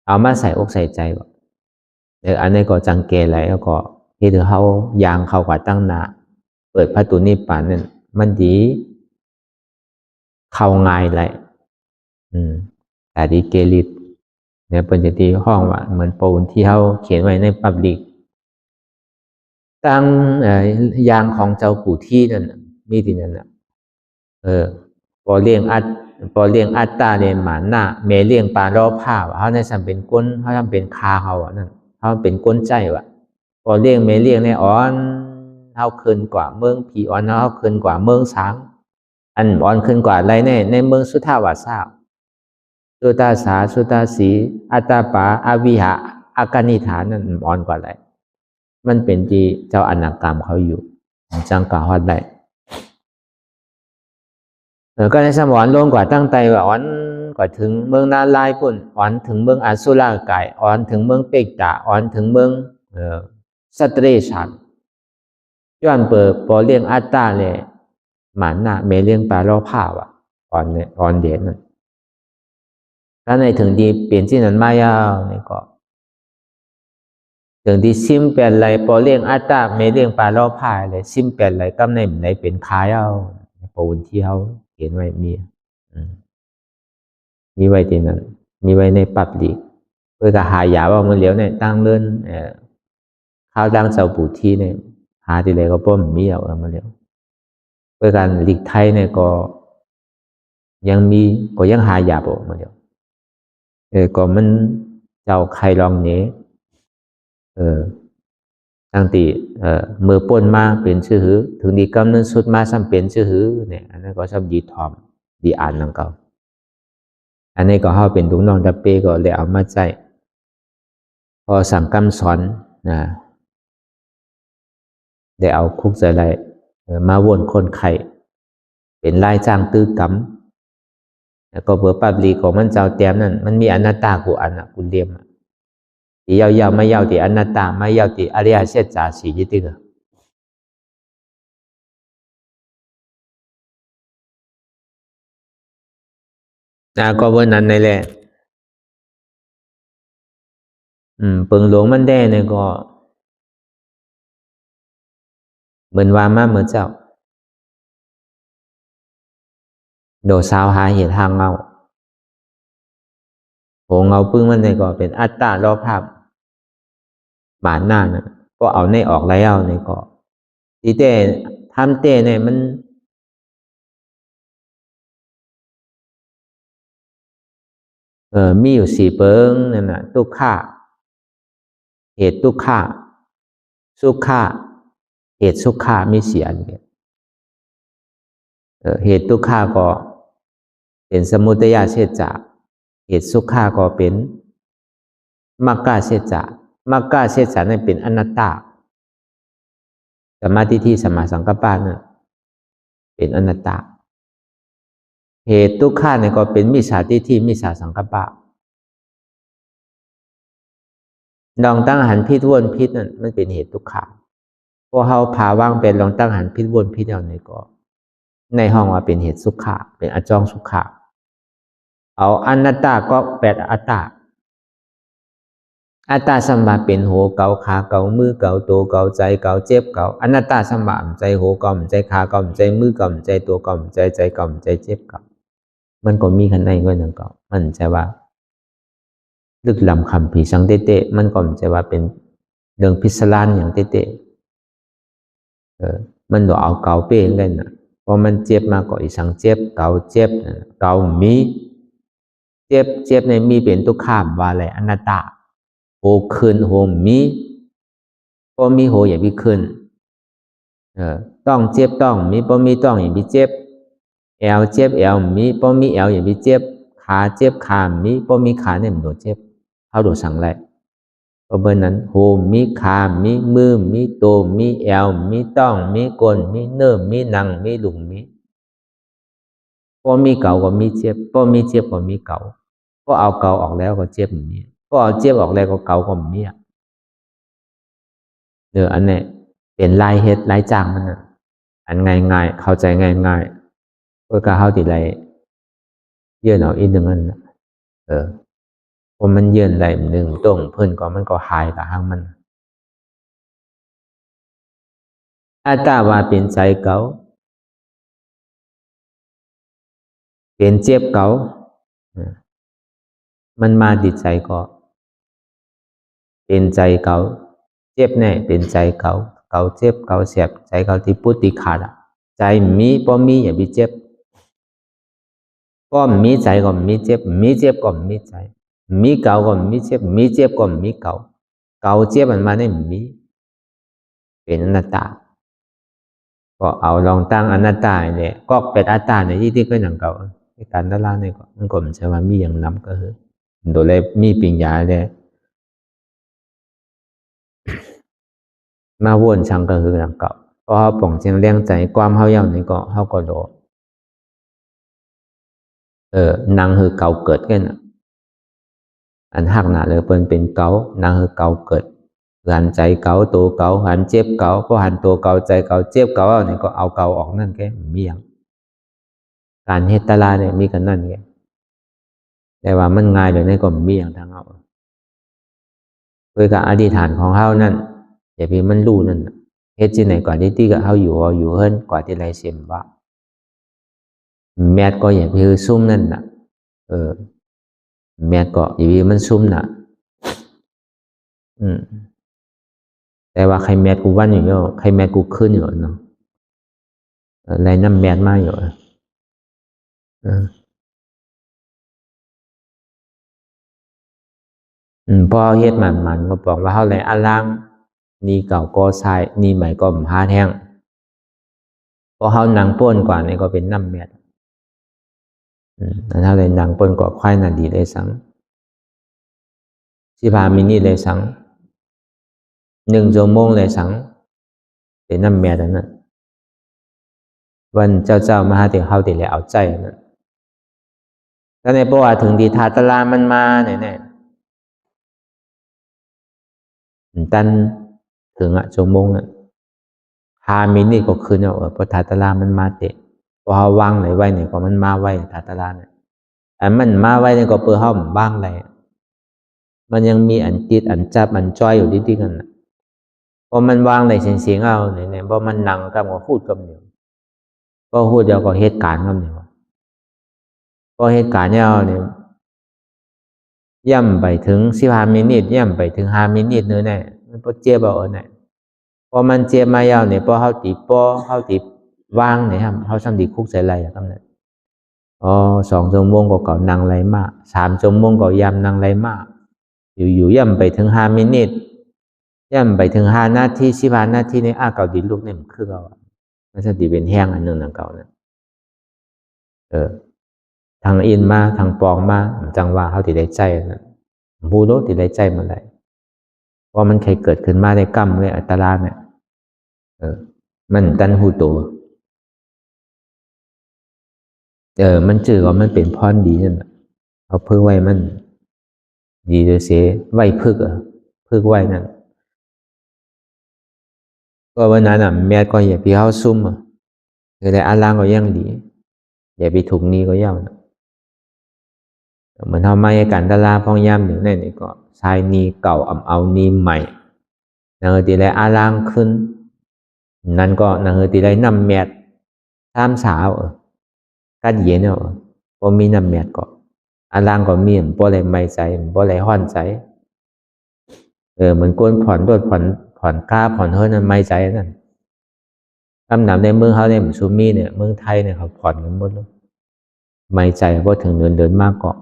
เอามาใส่อกใส่ใจว่าอันนี้ก็จังเกอะไรแล้วก็ที่ถือเขายางเขากว่าตั้งนาเปิดประตูนิพพานนั่นมันดีเข้าง่ายเลยแต่ดีเกลิดเนี่ยเป็นจะตีห้องว่าเหมือนปูนที่เขาเขียนไว้ในปับลิกตั้งยางของเจ้าปู่ที่นั่นมีที่นั่นน่ะพอเลี้ยงอัตตาเนี่ยหมาหน้าเมเลี้ยงปลารอผ้าเขาในสัมเป็นก้นเขาทำเป็นคาเขาอ่ะนั่นเขาเป็นก้นใจว่ะพอเลี้ยงเมเลี้ยงในอ่อนเขาขึ้นกว่าเมืองผีอ่อนเขาขึ้นกว่าเมืองสางอันอ่อนขึ้นกว่าอะไรในเมืองสุทธาวาสาสุตาสาสุตาสีอัตตาปาอาวิหะอากานิฐานนั่นอ่อนกว่าอะไรมันเป็นที่เจ้าอนาคามเขาอยู่จังกาฮอดได้ก็ในสมรลงกว่าตั้งใจว่าอ่อนกว่าถึงเมืองนาลายปุ่นอ่อนถึงเมืองอสุรากายอ่อนถึงเมืองเปกตาอ่อนถึงเมืองสัตเรชันย้อนเปิดปอเลี้ยงอัตตาเลยหมันน่ะเมเลี้ยงปลาล่อผ้าว่ะอ่อนเนี่ยอ่อนเด่นนั่นถ้าในถึงดีเปลี่ยนที่นั้นมายาวนี่ก็ถึงที่ซิมเปลี่ยนอะไรปอเลี้ยงอัตตาเมเลี้ยงปลาล่อผ้าเลยซิมเปลี่ยนอะไรก็ในเป็นคายเอาปูนที่เขาเขียนไว้มีไว้ที่นั้นมีไว้ในปับดีเพื่อหายาว่ามันเหลียวเนี่ยตั้งเลื่อนข้าวดังเจ้าปู่ที่เนี่ยหาที่ไหนก็ป้อมมีเอามาเหลียวเพื่อการหลีกไทยเนี่ยก็ยังหายาบอกมาเดียวก็มันเจ้าใครลองเนี้ตั้งตีมือป่นมาเป็นชื่อหือถึงดีกำเนิดสุดมาซ้ำเป็นชื่อหือเนี่ยอันนั้นก็ซ้ำดีทอมดีอ่านนั่งเก่าอันนี้ก็เขาเป็นลุงน้องตะเป้ก็เลยเอามาใจพอสั่งคำสอนได้เอาคุกใจไรมาวนคนไข่เป็นลายจ้างตื้อกำแล้วก็เบอร์ปับลีของมันเจ้าเตียมนั่นมันมีอนัตตากูอันน่ะกูเลียมที่ยาวไม่ยาวที่อนัตตาไม่ยาวที่อริยสัจจาสียิ่งตึงก็วันนั้นในแหละเปิงหลวงมันได้เนี่ยก็เหมือนว่ามาเหมือนเจ้าโดสาวหาเหตุทางเงาโหเงาปึ้งมันเนี่ยก็เป็นอัตตารอภาพหมาหน้านะก็เอาในออกแล้วในก็ที่เต้ทำเต้เนี่ยมันมีอยู่4เปิงนั่นน่ะทุกข้าเหตุทุกข้าสุขะเหตุสุขะมี4อันเนี่ยเหตุทุกข้าก็เป็นสมุทัยเสจจะเหตุสุขะก็เป็นมรรคเสจจะมรรคเสจจะนั่นเป็นอนัตตาสมาธิที่สมาสังกัปปะนั่นเป็นอนัตตาเหตุทุกข้าเนี่ยก็เป็นมิจฉาทิฏฐิมิจฉาสังกัปปะลองตั้งหันพิษวนพิษนั่นมันเป็นเหตุทุกขาพวกเขาพาว่างเป็นลองตั้งหันพิษวนพิษเอาในก็ในห้องว่าเป็นเหตุสุขะเป็นอจองสุขะเอาอนัตตาก็แปดอัตตาอัตตาสัมมาเป็นหัวเกาขาเกามือเกาตัวเกาใจเกาเจ็บเกาอนัตตาสัมมาใจหัวเกาใจขาเกาใจมือเกาใจตัวเกาใจเกาใจเจ็บเกามันก็มีขันในเงินหนึ่งเกามันใจว่าลึกลำคำผีสังเตะมันก็จะว่าเป็นเรื่องพิศลานอย่างเตะมันต้องเอาเกาเป้เล่นนะพอมันเจ็บมาก็อีสังเจ็บเกาเจ็บเกามีเจ็บในมีเป็นตุกขามว่าอะไรอนัตตาโหคืนโหมี บ่มีโหอย่าไปขึ้นต้องเจ็บต้องมีบ่มีต้องอย่าไปเจ็บแอวเจ็บแอวมีบ่มีแอวอย่าไปเจ็บขาเจ็บขามีบ่มีขาเนี่ยมันโดนเจ็บเฮาโดนสั่งไรเพราะเบิ่นนั้นโหมีขามีมือมีโตมีแอวมีต้องมีก้นมีเนื้อมีหนังมีหลุมมีบ่มีเก่าก็มีเจ็บบ่มีเจ็บก็มีเก่าบ่เอาเก่าออกแล้วก็เจ็บมีบ่เอาเจ็บออกแล้วก็เก่าก็มีอันนี้เป็นลายเฮ็ดลายจ้างมันน่ะอันง่ายๆเข้าใจง่ายๆก็เฮาติไลเยื่อนเอาอีกนึงอันน่ะพอมันเยื่อนไหลหนึ่งตรงเพิ่นก็มันก็หายกับหางมันอัตตาว่าเป็นใจเก่าเป็นเจ็บเก่ามันมาติดใจก็เป็นใจเก่าเจ็บแน่เป็นใจเก่าเก่าเจ็บเก่าเสียบใจเก่าที่ปุติขาดใจมีบ่มีอย่าไปเจ็บก็มีใจก็มีเจ็บมีเจ็บก็มีใจมีเก่าก็มีเจ็บมีเจ็บก็มีเก่าเก่าเจ็บมันมาได้มีเป็นอนัตตาก็เอาลองตั้งอนัตตาเนี่ยก็เป็นอัตตาในที่ก็อย่างเก่าในการด้านล่างนี่ก็มันก็มันใช่ว่ามีอย่างน้ำก็คือโดยเลยมีปิญญาเลยมาวนชังก็คืออย่างเก่าเพราะเขาป่องเชียงเลี้ยงใจความเขาเย่านี่ก็เขาก็โดนางคือเก่าเกิดกันอันหักหนาเลยเป็นเก่านางคือเก่าเกิดหันใจเก่าตัวเก่าหันเจ็บเก่าก็หันตัวเก่าใจเก่าเจ็บเก่าเนี่ยก็เอาเก่าออกนั่นแค่มีอย่างการเฮตตาลาเนี่ยมีกันนั่นแค่แต่ว่ามันง่ายแบบนี้ก็มีอย่างทางเอาโดยกับอธิษฐานของเขานั่นอย่าไปมันรู้นั่นเฮ็ดที่ไหนก่อนที่ก็เขาอยู่เฮิรนกว่าที่ไรเสียมว่าแมทก็อย่าไปซุ่มนั่นน่ะแมทก็อย่าไปมันซุ่มน่ะแต่ว่าใครแมทกูวันอยู่เนาะใครแมทกูขึ้นอยู่เนาะอะไรน้ำแมทมาอยู่พอเฮ็ดมันก็บอกว่าเขาเลยอลังนี่เก่าก็ทรายนี่ใหม่ก็หาแห้งพอเขาหนังป้นกว่านี่ก็เป็นน้ำแมทถ้าเลยหนังป้นกว่าควายนาดีเลยสัง15 มินิเลยสัง1 ชั่วโมงเลยสังเป็นน้ำแมทนั่นวันเจ้ามหาเถรเขาติเลยเอาใจนั่นถ้าในประวัติถึงดีทาตลามันมาเนี่ยตันถึงชั่วโมง5 มินิก็คืนเอาพอทาตลามันมาเตะพอเขาวางไหนไว้เนี่ยก็มันมาไว้ทาตลาเนี่ยอันมันมาไว้เนี่ยก็เพื่อเขาบ้างเลยมันยังมีอันติดอันจับอันจ้อยอยู่ที่กันพอมันวางในเสียงเอาเนี่ยพอมันนั่งกับก็พูดกับเดียวก็พูดเดียวก็เหตุการณ์กับเดียวก็เหตุการณ์เนี่ยย่ำไปถึง15 มินิย่ำไปถึง5 มินิเนี่ยมันพอเจ็บเอาเนี่ยพอมันเจ็บมายาวเนี่ยพอเขาตีป้อเขาตีวางเนี่ยครับเขาสั่งตีคุกใส่ไรครับเนี่ย2 ชั่วโมงก็เก่านั่งไรมาก3 ชั่วโมงก็ย่ำนั่งไรมากอยู่ย่ำไปถึง5 มินิย่ำไปถึง5 นาที15 นาทีในเก่าดีลูกเนี่ยมันคือเรามันสั่งตีเป็นแห้งอันหนึ่งนั่งเก่าเนี่ยทางอินมาทางปองมาจังว่าเขาติดใจนะบูโรติดใจมันได้เพราะมันเคยเกิดขึ้นมาในกรรมในอัตราเนี่ยมันตันหูตัวมันจืดว่ามันเป็นพรดีนั่นเอาเพื่อไว้มันดีโดยเสียไว้พึกไว้นั่นก็วันนั้นแม่ก็อย่าไปเข้าซุ่มแต่อาลางก็ยังดีอย่าไปถูกนี้ก็ย่อมเหมือนทำไมการตลาดพองย่ำหนึ่งนี่ก็ชายนีเก่าเอานีใหม่นางตีไรอาลางขึ้นนั่นก็นางตีไรน้ำแมท3 สาวกัดเย็นพอมีน้ำแมทก็อาลางก็มีบ่อะไรไม่ใจบ่อะไรห้อนใจเหมือนก้นผ่อนโดดผ่อนกล้าผ่อนเฮ้ยนั่นไม่ใจนั่นคำนำในเมืองเขาเนี่ยซูมี่เนี่ยเมืองไทยเนี่ยเขาผ่อนกันหมดเลยไม่ใจเพราะถึงเดินมากก็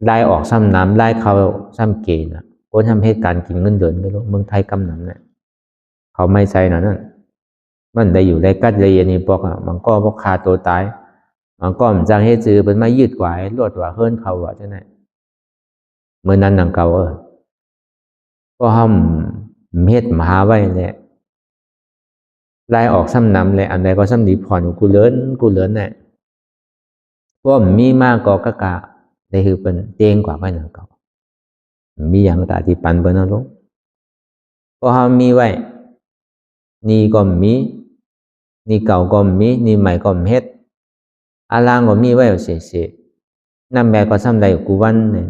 ไล่ออกซ้ำน้ำไล่เขาซ้ำเกณฑ์คนทำเหตุการณ์กินเงินเดือนไม่รู้เมืองไทยกำนำเนี่ย เขาไม่ใช่นั่นมันได้อยู่ได้กัดได้เย็นนี่บอกมันก็พกคาตัวตายมันก็มันจังให้จือเป็นมายืดกว่าลวดว่าเฮิรนเขาว่าจังไหนเมื่อนั้นนังเก่าก็ห้ามเฮ็ดมหาไว้เนี่ยไล่ออกซ้ำนำเลยอันใดก็ซ้ำดีผ่อนกูเลินเนี่ยเพราะมันมีมากก็กะได้คือเป็นเตียงกว่าไม่นังเก่ามีอย่างตาที่ปันเปิ้นเอาลงก็ห้ามมีไว้นี่ก็มีนี่เก่าก็มีนี่ใหม่ก็เฮ็ดอาลางก็มีไว้เสียๆนั่นแม่ก็ซ้ำใดกูวันเนี่ย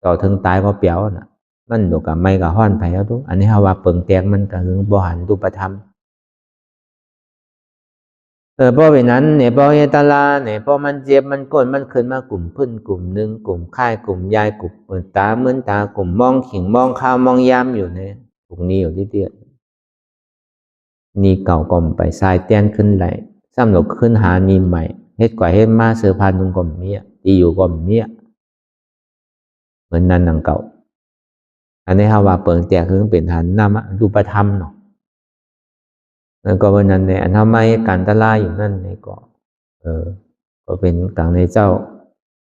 ต่อถึงตายก็เปียวน่ะมันดอกกับไม่กับห้อนไผเอาทุกอันนี้เฮาว่าเปิงแตกมันก็คือบ่หันรูปธรรมเพราะเป็นนั้นเนี่ยพอเฮตาลาเนี่ยพอมันเจ็บมันก้นมันขึ้นมากลุ่มพึ่นกลุ่มหนึ่งกลุ่มค่ายกลุ่มยายกลุ่มเหมือนตากลุ่มมองขิงมองข้าวมองยามอยู่เนี่ยพวกนี้อยู่ที่เดียวนี่เก่ากลมไปทรายเตี้ยนขึ้นไหลซ้ำหลกขึ้นหานีใหม่เฮ็ดกว่าเฮ็ดมาเสือพันนุงกลมเมียที่อยู่กลมเมียเหมือนนั้นนังเก่าอันนี้เฮาว่าเปิงแตกคือเป็นฐานนามรูปธรรมเนาะแล้วก็วันนั้นเนี่ยอันทำไมการตะลาอยู่นั่นเนี่ยก็เป็นกลางในเจ้า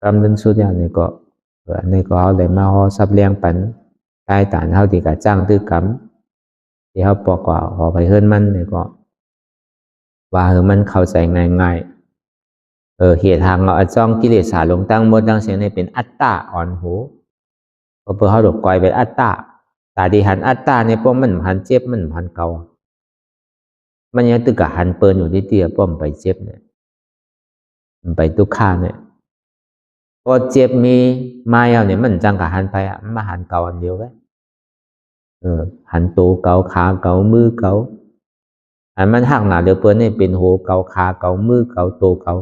กำลังสุดอย่างนี้ก็อันนี้ก็เอาได้มาฮอซับเลี้ยงปันใต้ฐานเฮาที่กะจ้างตื้อกำที่เฮาปอกว่าพอไปเฮิรนมันเนี่ยก็ว่ามันเข้าใจง่ายๆเหตุทางเราจ้องกิเลสสาลงตั้งหมดตั้งเสียงในเป็นอัตตาอ่อนหูก็เพื่อเขาดกกอยเป็นอัตตาตาดีหันอัตตาเนี่ยพวกมันหันเจ็บมันหันเก่ามันยังตึกกะหันเปินอยู่ที่เตี้ยป้อมไปเจ็บเนี่ยมันไปทุกข้าเนี่ยพอเจ็บมีมาเอาเนี่ยมันจังกะหันไปมันมาหันเก่าอันเดียวกันหันตัวเก่าขาเก่ามือเก่าอันมันหักหนาเดือเปิ้นเนี่ยเป็นโหเก่าขาเก่ามือเก่าตัวเก่า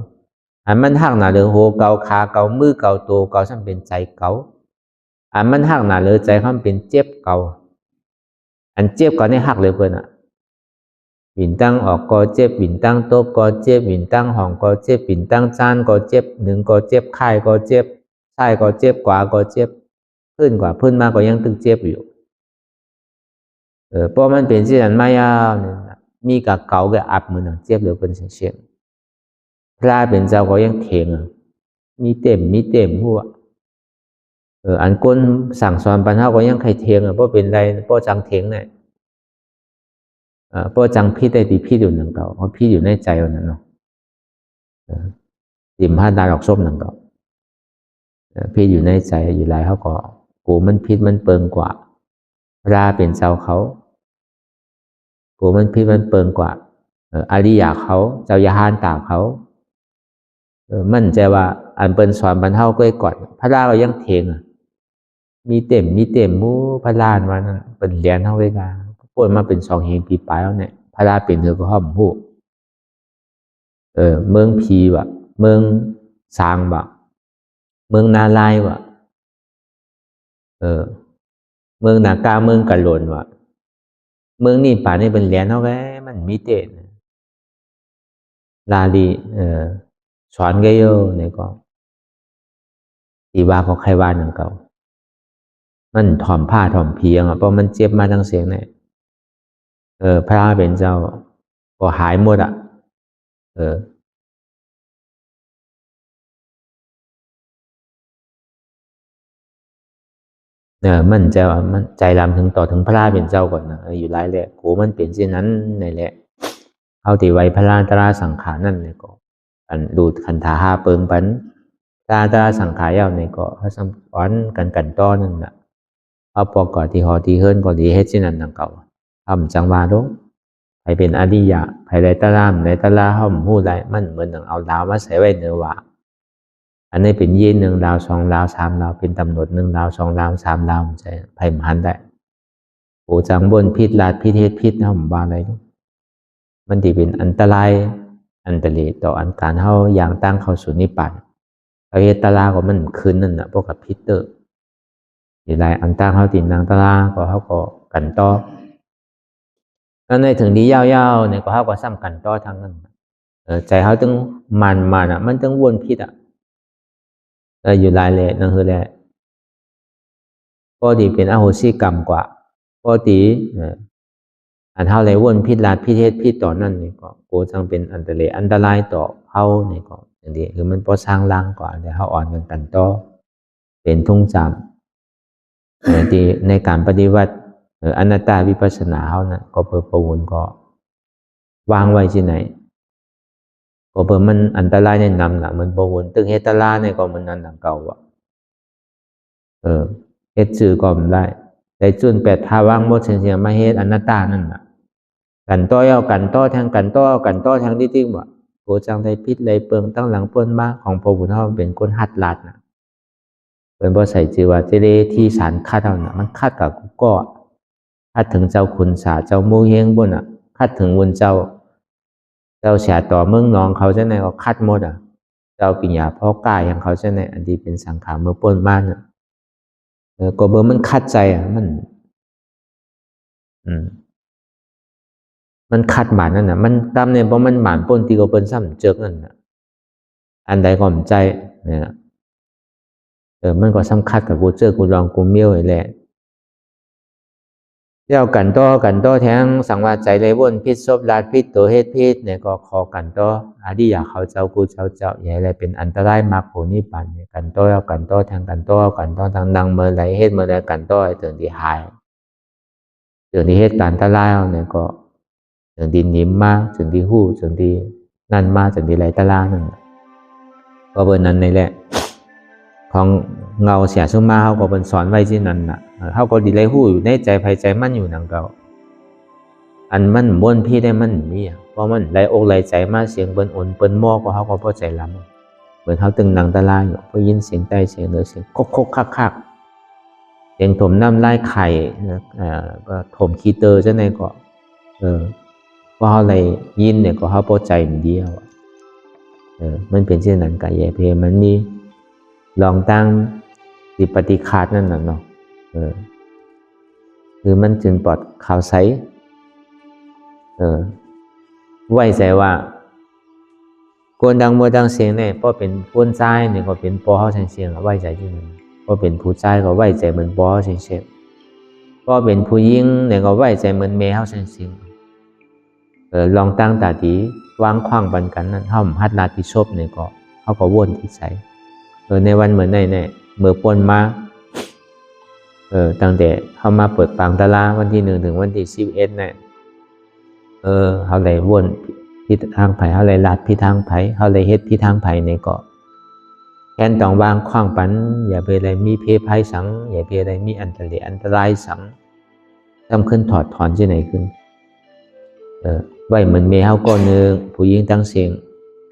อันมันหักหนาเดือโหเก่าขาเก่ามือเก่าตัวเก่าฉันเป็นใจเก่าอันมันหักหนาเดือใจเขาเป็นเจ็บเก่าอันเจ็บก่อนนี่หักเลยเปิ้นวินตั้งออกก็เจ็บวินตั้งโต๊ะก็เจ็บวินตั้งห้องก็เจ็บวินตั้งจานก็เจ็บหนึ่งก็เจ็บไข้ก็เจ็บไส้ก็เจ็บกว่าก็เจ็บขึ้นกว่าพื้นมาก็ยังตึงเจ็บอยู่เพราะมันเป็นสิ่งนั้นไม่ยาวเนี่ยมีกับเก่ากับอับมือหนังเจ็บหรือเป็นเสียงพระเป็นเจ้าก็ยังเถียงมีเต็มหัวอันก้นสั่งสอนปัญหาก็ยังใครเถียงเพราะเป็นไรเพราะจังเถียงเนี่ยเพราะจังพิษได้ดีพิษอยู่หนังเก่าเพราะพิษอยู่ในใจวันนั้นเนาะติ่มผ้าดาดอกส้มหนังเก่าพิษอยู่ในใจอยู่ไรเขาก็กูมันพิษมันเปิงกว่าพระเป็นเจ้าเขากูมันพิษมันเปิงกว่าอริยาเขาเจ้ายาหานตาเขามั่นใจว่าอันเป็นสอนบรรเทาก็ก่อนพระราเรายังเทงมีเต็มมูพระราวันนั้นเป็นเหรียญเท่าไว้กันพูดมาเป็น2 เหงปีปลายแล้วเนี่ยพระราเป็นเธอก็ห้อมหูเมืองพีวะเมืองสางวะเมืองนาลายวะเมืองนากาเมืองกะหลนวะเมืองนี่ป่านี่เป็นเหรียญเท่าไว้มันมีเต็มลาลีสอนก็เยอะเนี่ยก็ตีว่าก็ใครว่าหนึ่งเก่ามันถ่อมผ้าถ่อมเพียงเพราะมันเจ็บมาทั้งเสียงเนี่ยพระเป็นเจ้าก็หายหมดมันจะมันใจรำถึงต่อถึงพระเป็นเจ้าก่อนนะอยู่หลายแหละโหมันเปลี่ยนเช่นนั้นนี่แหละเอาตีไว้พระตราสังขารนั่นเนี่ยก็อันดูขันธา5 เปิงปันตราสังขารยาวเนี่ยก็เขาสอนกันต้อนั่นแหละเอาปอกก่อนที่หอที่เฮิรนก่อนที่เฮ็ดเช่นนั้นดังเก่าทำจังหวะลงใครเป็นอริยะใครได้ตะลามได้ตะลาห้อมหู้ได้มันเหมือนดังเอาดาวมาใส่ไว้เนื้อว่าอันนี้เป็นยีน1 ดาว 2 ดาว 3 ดาวเป็นตำหนด1 ดาว 2 ดาว 3 ดาวใช่ไพ่หันได้โอ้จังบนพิษลาดพิษเทศพิษผมว่าอะไรมันที่เป็นอันตรายอันตรายต่ออันการเข้าอย่างตั้งเข้าสู่นิพพานเอาเฮตลาก็มันคืนนั่นนะพวกกับพิษที่ไรอันตั้งเข้าตินนางตลาก็เขาก็กันต่อแล้วในถึงดียาวๆเนี่ยก็เขาก็ซ้ำกันต่อทางนั้นใจเขาต้องมันอ่ะมันต้องวนพิษอยู่หลายเลยนั่นคือแหละปกติเป็นอโหสิกรรมกว่าปกติ อันเท่าไรวนพิษลาดพิเทศพิษต่อนั่นนี่ก็โกจังเป็นอันตรายต่อเขานี่ก็อย่างนี้คือมันพอสร้างร่างก่อนเดี๋ยวเขาอ่อนกันต่อเป็นทุ่งจำที่ในการปฏิวัติอนัตตาวิปัสสนาเขานะก็เปิดประวนก็วางไว้ที่ไหนก็เปิดมันอันตรายในนำนะมันประวนตึงเฮตลาเนี่ยก็มันนั่นหนังเก่าอ่ะเฮ็ดชื่อก็มันได้แต่จุนแปดทาว่างหมดเสียงมาเฮ็ดอนัตตานั่นน่ะกันต่อเอากันต่อทางกันต่อกันต่อทางที่ติ้งว่าโกจังได้พิษเลยเปิงตั้งหลังเปิ้นมาของพระบุญเฮาเป็นคนหัดลาดน่ะเปิ้นบ่ใส่จือว่าเจเลที่สารคัดเอาน่ะมันคัดกับกูก็คัดถึงเจ้าขุนสาเจ้าโมเฮงบ่น่ะคัดถึงวนเจ้าเสียต่อเมืองนองเขาจังได๋ก็คัดหมดอ่ะเจ้าปิญญาพ่อกายอย่างเขาจังได๋อันที่เป็นสังขารเมื่อเปิ้นมาน่ะก็เบิ่งมันคัดใจอ่ะมันคัดหมานนั่นน่ะมันตามเนี่ยเพราะมันหมานป้นตีก็เปิ้นซ้ำเจิกนั่นน่ะอันใดก็ใจเนี่ยมันก็สำคัญกับกูเจอกูลองกูเมียวไอ้แหละเจ้ากันต่อแทงสังวาใจเลยวนพิษซบลาดพิษตัวเฮ็ดพิษเนี่ยก็ขอกันต่ออาดิอยากเขาเจ้ากูเจ้าใหญ่อะไรเป็นอันตรายมากโหนิปันเนี่ยกันต่อเอากันต่อแทงกันต่อกันต่อทางดังเมื่อไรเฮ็ดเมื่อไรกันต่อไอ้ถึงที่หายถึงที่เฮ็ดการตะลายเอาเนี่ยก็ถึงที่นิ่มมาถึงที่หู้ถึงที่นั่นมาถึงที่ไรตะลานั่นก็เบอร์นั้นนี่แหละของเงาเสียซุมาเขาก็เป็นสอนไว้ที่นั่นน่ะเขาก็ดีเลยหู้อยู่ในใจภายใจมั่นอยู่นังเก่าอันมันม้วนพี่ได้มันมีเพราะมันไหลอกไหลใจมาเสียงเปิ้นอ่อนเปิ้นมอกก็เขาก็พอใจลำเหมือนเขาตึงหนังตะลายอยู่พอยินเสียงใต้เสียงเหนือเสียงคกคักเสียงถมน้ำไล่ไข่ก็ถมขี้เตอจะในก็เพราะเขาอะไรยินเนี่ยก็เขาพอใจมันเดียวมันเป็นเช่นนั้นกับแย่เพมันมีลองตั้งดิปฏิฆาตนั่นน่ะเนาะคือมันจึงปลอดข่าวใสไว้ใจว่าโกนดังมัวดังเสียงเนี่ยพอเป็นคนใจเนี่ยก็เป็นปอเขาเสียงไว้ใจที่มันพอเป็นผู้ใจก็ไว้ใจเหมือนปอเขาเสียงพอเป็นผู้หญิงเนี่ยก็ไว้ใจเหมือนแม่เขาเสียงลองตั้งตาดีวางขว้างปันกันนั่นห้ามฮัดลาติชบเนี่ยก็เขาก็วนที่ใส่ในวันเหมือนในเมื่อปนมาตั้งแต่เขามาเปิดปางตลาวันที่1 ถึงวันที่11เนี่ยเขาเลยวนพิทางไผ่เขาเลยลาดพิทางไผ่เขาเลยเฮ็ดพิทางไผ่ในเกาะแค่ต้องวางขว้างปันอย่าไปอะไรมีเพภัยสังอย่าไปอะไรมีอันตรายสังทำขึ้นถอดถอนที่ไหนขึ้นไว้เหมือนเมเขาก้อนหนึ่งผู้หญิงทั้งเสียง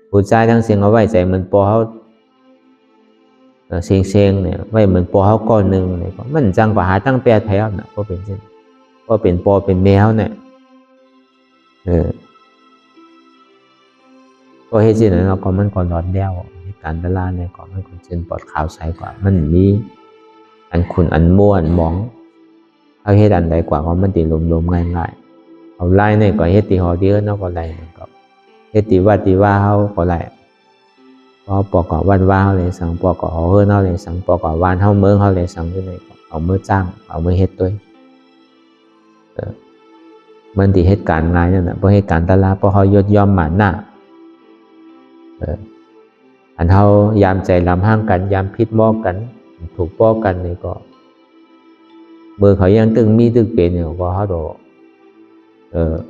ผู้ชายทั้งเสียงเอาไว้ใจเหมือนปอเขาเสียงเนี่ยไว้เหมือนปอเขาก้อนหนึ่งเนี่ยมันจังกว่าหาตั้งแปดแถวน่ะก็เป็นเช่นก็เป็นปอเป็นแมวเนี่ยก็เฮ็ดที่ไหนเราก็มันก็ร้อนแด้วการตลาดเนี่ยก็มันก็เช่นปลอดข่าวใสกว่ามันมีอันขุ่นอันม่วนมองเอาเฮ็ดอันใดกว่าเพราะมันติลมง่ายๆเอาไล่เนี่ยก็เฮ็ดตีหอเดียวเนาะก็ไล่ก็เฮ็ดตีว่าเฮาก็ไล่พอปอกกวันว่าเฮาเลยสั่งปอกกเฮาเฮาเลยสั่งปอกกวานเฮาเมืองเฮาเลยสั่งที่ไหนก็เอามือจ้างเอามือเฮ็ดด้วยมันที่เหตุการณ์ง่ายนั่นแหละเพราะเหตุการณ์ตลาดเพราะเขายดย่อมหมาหน้าอันเขายามใจลำห้างกันยามพิษมอกกันถูกป้อกันนี่ก็เมื่อเขายังตึงมีตึงเป็นเนี่ยก็เขาโด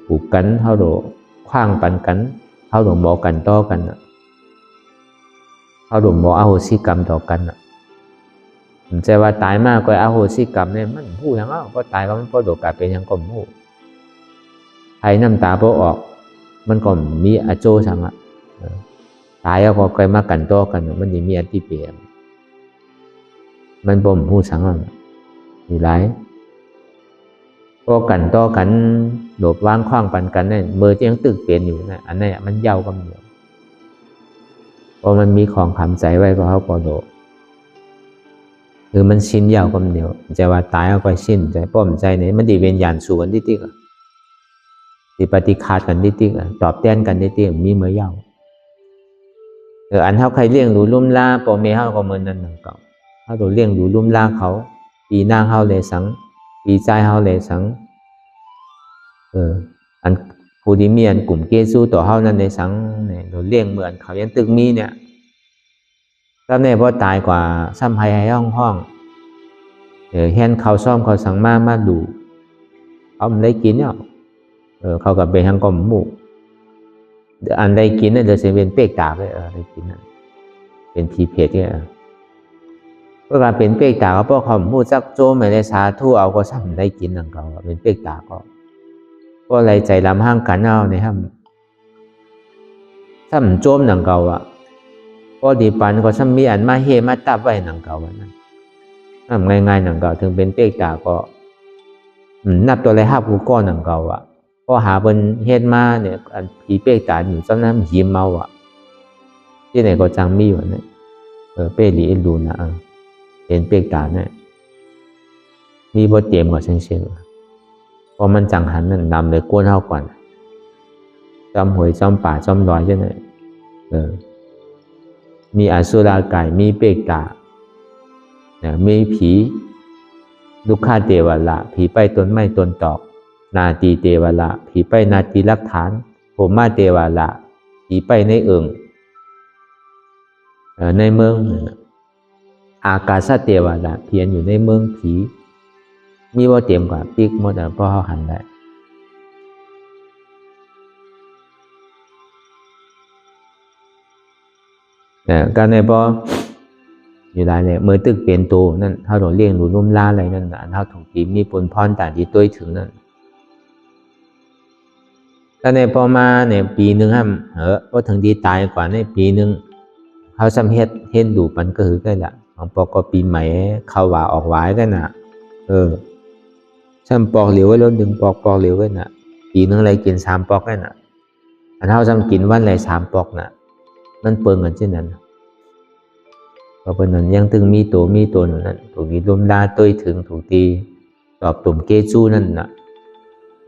ผูกกันเขาโดคว้างปันกันเขาโดหมอกันต่อกันเขาโดหมออโหสิกรรมต่อกันผมใจว่าตายมากกว่าอโหสิกรรมเนี่ยมันพูดอย่างนั้นก็ตายก็มันพอโดกลายเป็นอย่างก็พูดไอ้น้ำตาพอออกมันก็มีอโจสังตายแล้วก็ใครมากันต่อกันมันยังมีอธิเปียมมันบ่มหูสังมีหลายก็กันต่อกันโดดว่างคว้างปันกันเนี่ยเมื่อยังตึกเปลี่ยนอยู่นะอันนี้มันเย้ากันเดียวพอมันมีของขำใจไว้ก็เขาพอโดดคือมันชินเย้ากันเดียวจะว่าตายเอาไปชินใจป้อมใจเนี่ยมันดีเวียนยานสู่กันที่ติ๊กที่ปฏิฆาตกันที่ติ๊กตอบแทนกันที่ติ๊กมีเมื่อเย้าอันเขาใครเลี้ยงดูลุ่มล่าปอเมเขาก็เหมือนนั่นหนึ่งเก่าเขาดูเลี้ยงดูลุ่มล่าเขาปีนางเขาเลยสังปีใจเขาเลยสัง อันผู้ที่มีอันกลุ่มเกซูต่อเฮานั้นในสังเนี่ยเราเลี้ยงเหมือนเขายังตึกมีเนี่ยก็เนี่ยพอตายกว่าซ้ำไห้ห้องเห็นเขาซ่อมเขาสั่งมาดูเขาไม่ได้กินเนี่ยเขากับเบหังกอมหมูอันได้กินเนี่ยเดี๋ยวจะเป็นเป๊กตาไปได้กินนั่นเป็นผีเพจเนี่ยเพราะการเป็นเป๊กตาก็เพราะเขาหมูจักโจมไม่ได้สาธุเอาก็ซ้ำได้กินนั่นเขาเป็นเป๊กตาก็อะไรใจลำห้างกันเอาเนี่ยครับซ้ำโจมนั่นเขาก็ดีปันก็ซ้ำมีอันมาเฮมาตับไว้นั่นเขานั่นง่ายๆนั่นเขาถึงเป็นเป๊กตาก็นับตัวอะไรห้ากูก้อนนั่นเขาก็หาบนเฮ็ดมาเนี่ยอันผีเป๊กตาอยู่ซ้ำนั้นผีเมาที่ไหนก็จังมีอยู่เนี่ยเป้หลีดูนะเป็นเป๊กตาเนี่ยมีบทเตรียมกว่าเชิงพอมันจังหันนั่นนำเลยก้นเท่าก่อนจอมหวยจอมป่าจอมดอยใช่ไหมมีอสุราไก่มีเป๊กตามีผีลูกค้าเทวละผีไปต้นไม้ต้นตอกนาตีเทวละผีไปนาตีลักฐานโหมาเทวละผีไปในในเมืองอากาศเทวละเพียนอยู่ในเมืองผีมีว่าเตรียมกว่าปีกหมดเพราะเขาหันได้การในพออยู่ได้เนี่ยเมื่อตึกเปลี่ยนตัวนั่นเขาต้องเลี้ยงดูนุ่มล่าอะไรนั่นเขาถูกตีมีปนพรต่างที่ตัวถึงนั่นแต่ในพอมาเนี่ยปีหนึ่งว่าถึงดีตายกว่าในปีหนึ่งเขาซ้ำเฮ็ดดูมันก็คือกันละของปอกก็ปีใหม่เขาว่าออกหวายกันน่ะซ้ำปอกเหลียวไว้แล้วดึงปอกเหลียวกันน่ะปีนึงอะไรกิน3 ปอกกันน่ะอันเท่าซ้ำกินวันอะไร3 ปอกน่ะมันเปิงกันเช่นนั้นเพราะนั้นยังถึงมีตัวนั่นถูกมีลมลาตัวถึงถูกตีตอบตุ่มเกจูนั่นน่ะ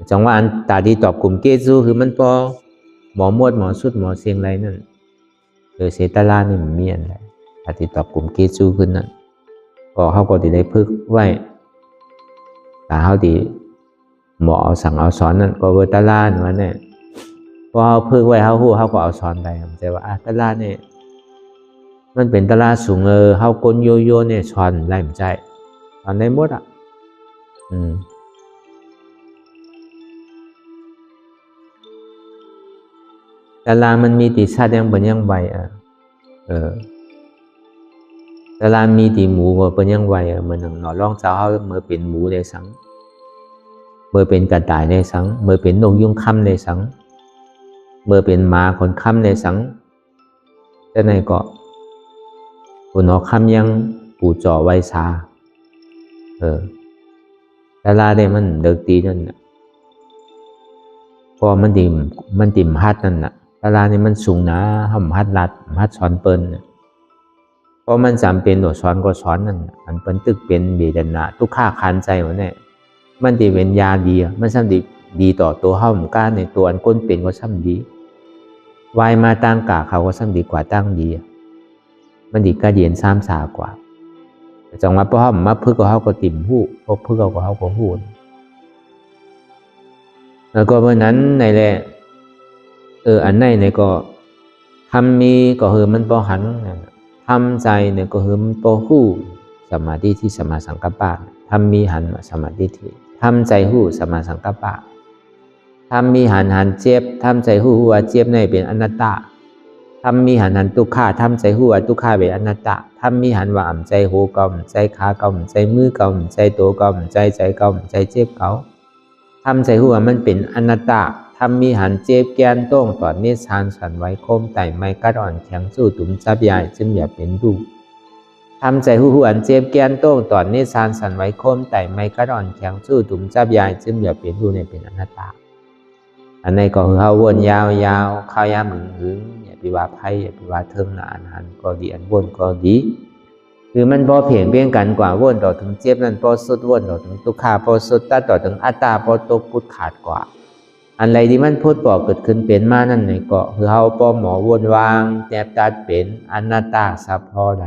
จังว่าอันตาดีตอบกลุ่มเกจูคือมันพอหมอมวดหมอสุดหมอเสียงไรนั่นเซตาลานี่มันมีอะไรตาดีตอบกลุ่มเกจูขึ้นนั่นก็เขาก็ได้พึกไว้แต่เขาดีหมอเอาสั่งเอาสอนนั่นก็เวตาลานี่มันเนี่ยพอเขาพึกไว้เขาหู้เขาก็เอาสอนได้แต่ว่าตาลาเนี่ยมันเป็นตาลาสูงเขากลโยเนี่ยสอนไรไม่ใช่สอนได้หมดตาลามันมีติชาติยังเป็นยังไวตาลามีติหมูก็เป็นยังไวเหมือนหน่อร่องเจ้าเขาเมื่อเป็นหมูในสังเมื่อเป็นกระต่ายในสังเมื่อเป็นนกยุงค่ำในสังเมื่อเป็นหมาคนค่ำในสังแต่ในเกาะคนนกค่ำยังปูจ่อไว้ซาตาลาได้มันเดิกตีนั่นพอมันติ่มฮัดนั่นน่ะตาลานี่มันสูงนะห้ามฮัดลัดฮัดสอนเปิ้นเพราะมันจำเป็นตัวสอนก็สอนนั่นอันเปิ้นตึกเป็นเบดนะทุกข้าคันใจมันเนี่ยมันดีเป็นยาดีมันซ้ำดีต่อตัวเฮาเหมือนกันในตัวอันก้นเป็นก็ซ้ำดีวายมาตั้งกาเขาก็ซ้ำดีกว่าตั้งดีมันดีก็เย็น3 สากว่าจังว่าพอเฮามาพึกก็เฮาก็ติ่มหู้พอพึกก็เฮาก็หู้แล้วก็เพราะนั้นในแหละอันในก็ทำมีก็คือมันบ่หันทำใจเนี่ยก็คือมันบ่ฮู้สมาธิที่สมาสังกัปปะทำมีหันสมาธิที่ทำใจฮู้สมาสังกัปปะทำมีหันเจ็บทำใจฮู้ว่าเจ็บในเป็นอนัตตาทำมีหันทุกขาทำใจฮู้ว่าทุกขาเป็นอนัตตาทำมีหันว่าอ่ำใจโหเก่าใจขาเก่าใจมือเก่าใจตัวเก่าใจเก่าใจเจ็บเก่าทำใจฮู้ว่ามันเป็นอนัตตาทำมีหันเจ็บแกนโต้งต่อเนชานสันไว้คมไต่ไม้กัดอ่อนแข็งสู้ตุ่มจับใหญ่จึงอย่าเป็นดูทำใจหูอันเจ็บแกนโต้งต่อเนชานสันไว้คมไต่ไม้กัดอ่อนแข็งสู้ตุ่มจับใหญ่จึงอย่าเป็นดูในเป็นอนัตตาอันในก็คือเขาวนยาวข้าวยามึงหึงอย่าไปว่าไพ่อย่าไปว่าเทิงหนาหันก็ดีอันวนก็ดีคือมันพอเพียงเพียงกันกว่าวนต่อถึงเจ็บนั่นพอสุดวนต่อถึงทุกขาพอสุดตัดต่อถึงอัตตาพอตกพุทธขาดกว่าอันไรที่มันพูดบอกเกิดขึ้นเป็นมานั่นในก็คือเขาปอหมอวนวางแนบตัดเป็นอนัตตาสัพพอใด